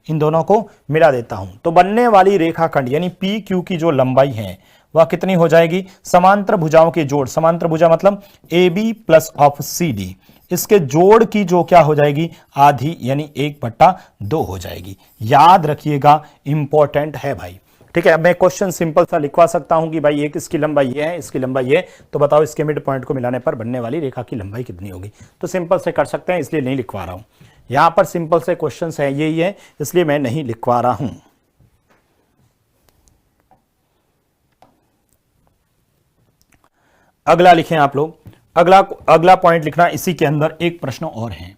इन दोनों को मिला देता हूं, तो बनने वाली रेखाखंड यानी पी क्यू की जो लंबाई है वह कितनी हो जाएगी? समांतर भुजाओं के जोड़, समांतर भुजा मतलब A B plus of C D, इसके जोड़ की जो क्या हो जाएगी? आधी, यानी 1/2 हो जाएगी। याद रखिएगा, इंपॉर्टेंट है भाई। ठीक है, अब मैं क्वेश्चन सिंपल सा लिखवा सकता हूं कि भाई एक इसकी लंबाई ये है, इसकी लंबाई ये, तो बताओ इसके मिड पॉइंट को मिलाने पर बनने वाली रेखा की लंबाई कितनी होगी? तो सिंपल से कर सकते हैं, इसलिए नहीं लिखवा रहा हूं। यहां पर सिंपल से क्वेश्चन है, यही है, इसलिए मैं नहीं लिखवा रहा हूं। अगला लिखें आप लोग, अगला पॉइंट लिखना, इसी के अंदर एक प्रश्न और है,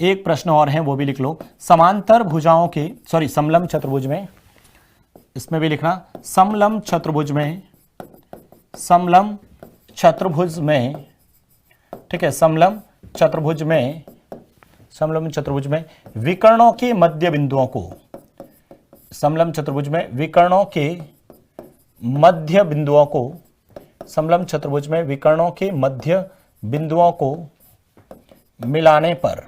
एक प्रश्न और है, वो भी लिख लो। समांतर भुजाओं के समलंब चतुर्भुज में, इसमें भी लिखना समलंब चतुर्भुज में, समलंब चतुर्भुज में, ठीक है, समलंब चतुर्भुज में, समलंब चतुर्भुज में विकर्णों के मध्य बिंदुओं को, समलंब चतुर्भुज में विकर्णों के मध्य बिंदुओं को, समलंब चतुर्भुज में विकर्णों के मध्य बिंदुओं को मिलाने पर,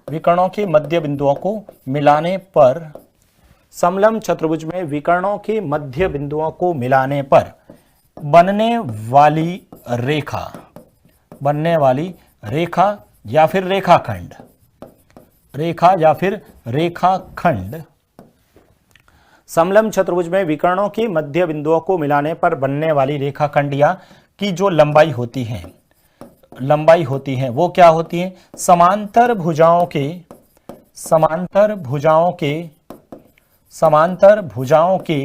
विकर्णों के मध्य बिंदुओं को मिलाने पर, समलंब चतुर्भुज में विकर्णों के मध्य बिंदुओं को मिलाने पर बनने वाली रेखा, बनने वाली रेखा या फिर रेखाखंड, रेखा या फिर रेखाखंड, समलंब चतुर्भुज में विकर्णों के मध्य बिंदुओं को मिलाने पर बनने वाली रेखाखंड या की जो लंबाई होती है, लंबाई होती है, वो क्या होती है? समांतर भुजाओं के, समांतर भुजाओं के, समांतर भुजाओं के,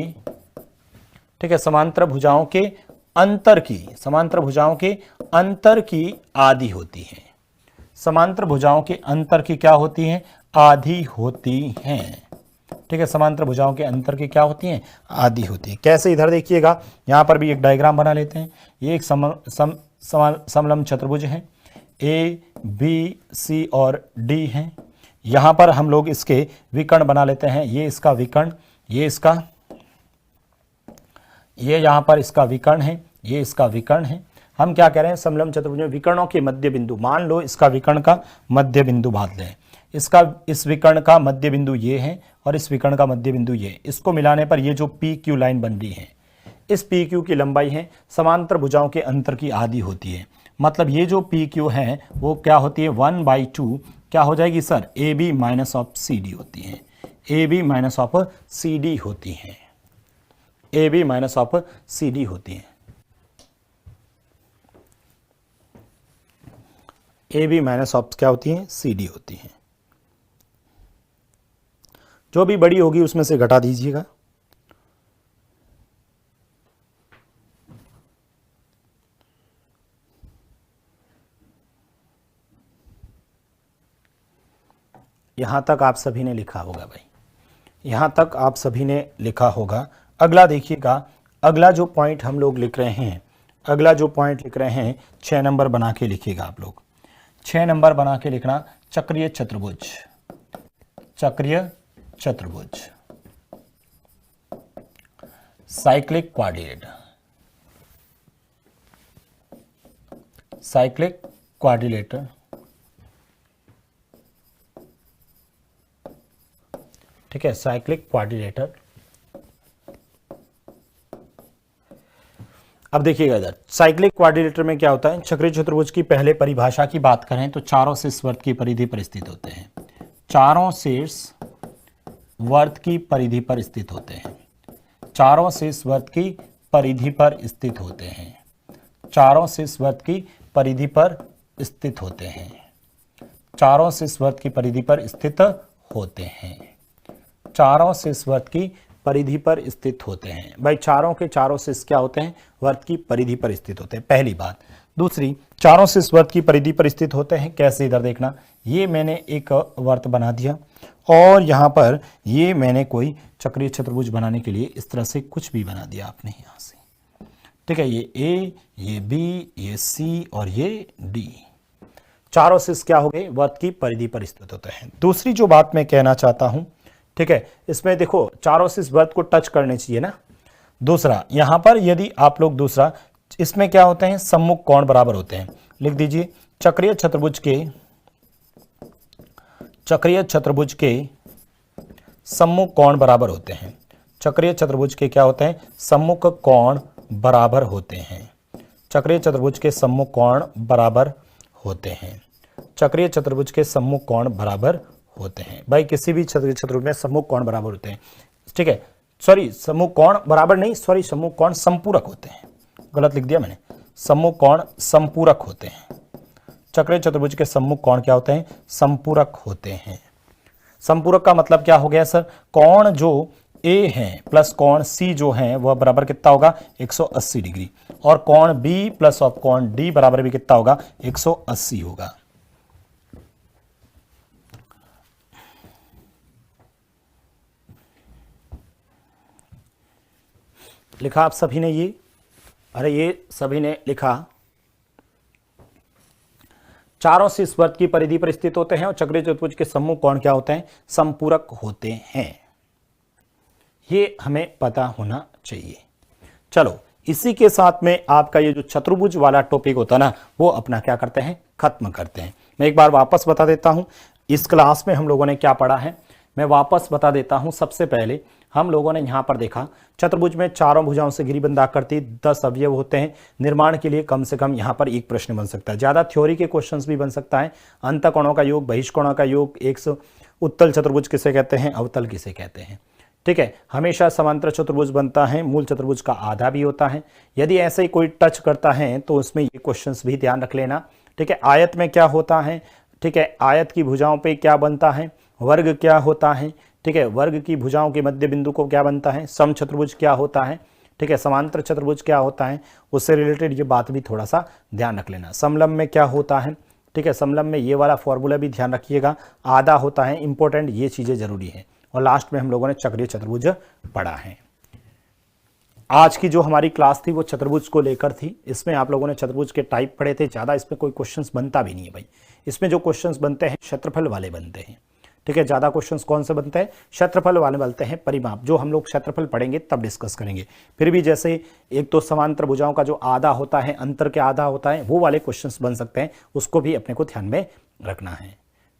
ठीक है, समांतर भुजाओं के अंतर की, समांतर भुजाओं के अंतर की आधी होती है, समांतर भुजाओं के अंतर की क्या होती है? आधी होती हैं। ठीक है, समांतर भुजाओं के अंतर की क्या होती हैं? आधी होती है। कैसे? इधर देखिएगा, यहां पर भी एक डायग्राम बना लेते हैं। ये एक समलंब चतुर्भुज है, ए बी सी और डी है। यहां पर हम लोग इसके विकर्ण बना लेते हैं, ये इसका विकर्ण, ये इसका, ये यहां पर इसका विकर्ण है, ये इसका विकर्ण है। हम क्या कह रहे हैं? समलंब चतुर्भुज में विकर्णों के मध्य बिंदु, मान लो इसका विकर्ण का मध्य बिंदु बांध लें, इसका, इस विकर्ण का मध्य बिंदु ये है और इस विकर्ण का मध्य बिंदु ये, इसको मिलाने पर ये जो पी क्यू लाइन बन रही है, इस पी क्यू की लंबाई है समांतर भुजाओं के अंतर की आधी होती है। मतलब ये जो पी क्यू है वो क्या होती है? 1/2 क्या हो जाएगी sir? A B minus of C D होती है, A B minus of C D होती है, A B minus of C D होती है, ए बी माइनस ऑफ क्या होती है? सी डी होती है। जो भी बड़ी होगी उसमें से घटा दीजिएगा। यहां तक आप सभी ने लिखा होगा भाई, यहां तक आप सभी ने लिखा होगा। अगला देखिएगा, अगला जो पॉइंट हम लोग लिख रहे हैं, अगला जो पॉइंट लिख रहे हैं 6 नंबर बना के लिखिएगा आप लोग। 6 नंबर बना के लिखना, चक्रीय चतुर्भुज, चक्रीय चतुर्भुज, साइक्लिक क्वाड्रिलेटर, साइक्लिक क्वाड्रिलेटर, ठीक है, साइक्लिक क्वाड्रिलेटर। अब देखिएगा इधर, साइक्लिक क्वाड्रिलेटर में क्या होता है? चक्रीय चतुर्भुज की पहले परिभाषा की बात करें तो चारों शीर्ष वर्त की परिधि पर स्थित होते हैं, चारों शीर्ष वर्त की परिधि पर स्थित होते हैं, चारों शीर्ष वर्त की परिधि पर स्थित होते हैं, चारों शीर्ष वर्त की परिधि पर स्थित होते हैं, चारों शीर्ष वर्त की परिधि पर स्थित होते हैं, चारों शीर्ष वर्त की परिधि पर स्थित होते हैं। भाई चारों के चारों शीर्ष क्या होते हैं? वर्त की परिधि पर स्थित होते हैं, पहली बात। दूसरी, चारों शीर्ष वर्त की परिधि पर स्थित होते हैं कैसे? इधर देखना, ये मैंने एक वर्त बना दिया और यहाँ पर ये मैंने कोई चक्रीय चतुर्भुज बनाने के लिए इस तरह से कुछ भी बना दिया आपने यहाँ से, ठीक है। ये ए, ये बी, ये सी और ये डी, चारों शीर्ष क्या हो गए? वर्त की परिधि पर स्थित होते हैं। दूसरी जो बात मैं कहना चाहता हूं, ठीक है, इसमें देखो चारों शीर्ष वर्त को टच करने चाहिए ना। दूसरा, यहां पर यदि आप लोग दूसरा, इसमें क्या होते हैं? सम्मुख कोण बराबर होते हैं। लिख दीजिए, चक्रीय चतुर्भुज के, चक्रीय चतुर्भुज के सम्मुख कोण बराबर होते हैं। चक्रीय चतुर्भुज के क्या होते हैं? सम्मुख कोण बराबर होते हैं। चक्रीय चतुर्भुज के सम्मुख कोण बराबर होते हैं। चक्रीय चतुर्भुज के सम्मुख कोण बराबर होते हैं। भाई किसी भी चक्रीय चतुर्भुज में सम्मुख कोण बराबर होते हैं, ठीक है। सॉरी, सम्मुख कोण बराबर नहीं, सॉरी, सम्मुख कोण संपूरक होते हैं, गलत लिख दिया मैंने। सम्मुख कोण संपूरक होते हैं। चक्रीय चतुर्भुज के सम्मुख कोण क्या होते हैं? संपूरक होते हैं। संपूरक का मतलब क्या हो गया सर? कोण जो ए है प्लस कोण सी जो है वह बराबर कितना होगा? 180 डिग्री, और कोण बी प्लस और कोण डी बराबर भी कितना होगा? 180 होगा। लिखा आप सभी ने ये? अरे ये सभी ने लिखा। चारों से इस वर्ग की परिधि पर स्थित होते हैं और चक्रीय चतुर्भुज के सम्मुख कोण क्या होते हैं? संपूरक होते हैं। ये हमें पता होना चाहिए। चलो, इसी के साथ में आपका ये जो चतुर्भुज वाला टॉपिक होता है ना, वो अपना क्या करते हैं? खत्म करते हैं। मैं एक बार वापस बता देता हूं इस क्लास में हम लोगों ने क्या पढ़ा है। मैं वापस बता देता हूं। सबसे पहले हम लोगों ने यहां पर देखा चतुर्भुज में चारों भुजाओं से घिरी बंधाकृति 10 अवयव होते हैं। निर्माण के लिए कम से कम यहां पर एक प्रश्न बन सकता है, ज्यादा थ्योरी के क्वेश्चंस भी बन सकता है। अंतःकोणों का योग, बहिष्कोणों का योग, एक उत्तल चतुर्भुज किसे कहते हैं, अवतल किसे कहते हैं, ठीक है। हमेशा समांतर चतुर्भुज बनता है, मूल चतुर्भुज का आधा भी होता है। यदि ऐसे ही कोई टच करता है तो उसमें ये क्वेश्चंस भी ध्यान रख लेना, ठीक है। आयत में क्या होता है, ठीक है। आयत की भुजाओं पे क्या बनता है? वर्ग क्या होता है, ठीक है। वर्ग की भुजाओं के मध्य बिंदु को क्या बनता है? समचतुर्भुज क्या होता है, ठीक है। समांतर चतुर्भुज क्या होता है, उससे रिलेटेड ये बात भी थोड़ा सा ध्यान रख लेना। समलंब में क्या होता है, ठीक है। समलंब में ये वाला फॉर्मूला भी ध्यान रखिएगा, आधा होता है, इंपॉर्टेंट, ये चीजें जरूरी है। और लास्ट में हम लोगों ने चक्रीय चतुर्भुज पढ़ा है। आज की जो हमारी क्लास थी वो चतुर्भुज को लेकर थी। इसमें आप लोगों ने चतुर्भुज के टाइप पढ़े थे, ज्यादा इसमें कोई क्वेश्चंस बनता भी नहीं है भाई। इसमें जो क्वेश्चंस बनते हैं क्षेत्रफल वाले बनते हैं, ठीक है। ज्यादा क्वेश्चंस कौन से बनते हैं? क्षेत्रफल वाले बनते हैं। परिमाप जो हम लोग क्षेत्रफल पढ़ेंगे तब डिस्कस करेंगे। फिर भी जैसे एक तो समांतर भुजाओं का जो आधा होता है, अंतर के आधा होता है, वो वाले क्वेश्चंस बन सकते हैं, उसको भी अपने को ध्यान में रखना है,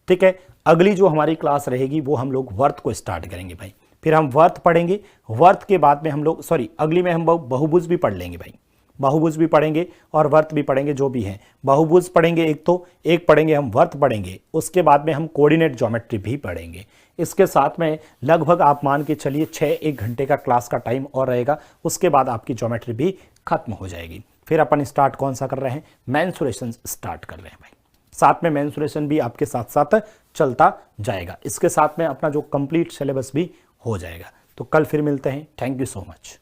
ठीक है। अगली जो हमारी क्लास रहेगी वो हम लोग वर्त को स्टार्ट करेंगे भाई। फिर हम वर्त पढ़ेंगे, वर्त के बाद में हम लोग अगली में हम बहुभुज भी पढ़ लेंगे भाई। बहुभुज भी पढ़ेंगे और वर्त भी पढ़ेंगे, जो भी है। बहुभुज पढ़ेंगे एक पढ़ेंगे हम वर्त पढ़ेंगे, उसके बाद में हम कोऑर्डिनेट ज्योमेट्री भी पढ़ेंगे। इसके साथ में लगभग आप मान के चलिए 1 घंटे का क्लास का टाइम और रहेगा। उसके बाद आपकी ज्योमेट्री भी खत्म हो जाएगी। फिर अपन स्टार्ट कौन सा कर रहे हैं? मेंसुरेशन स्टार्ट कर रहे हैं भाई। साथ में मेंसुरेशन भी आपके साथ साथ चलता जाएगा। इसके साथ में अपना जो कंप्लीट सिलेबस भी हो जाएगा। तो कल फिर मिलते हैं। Thank you so much.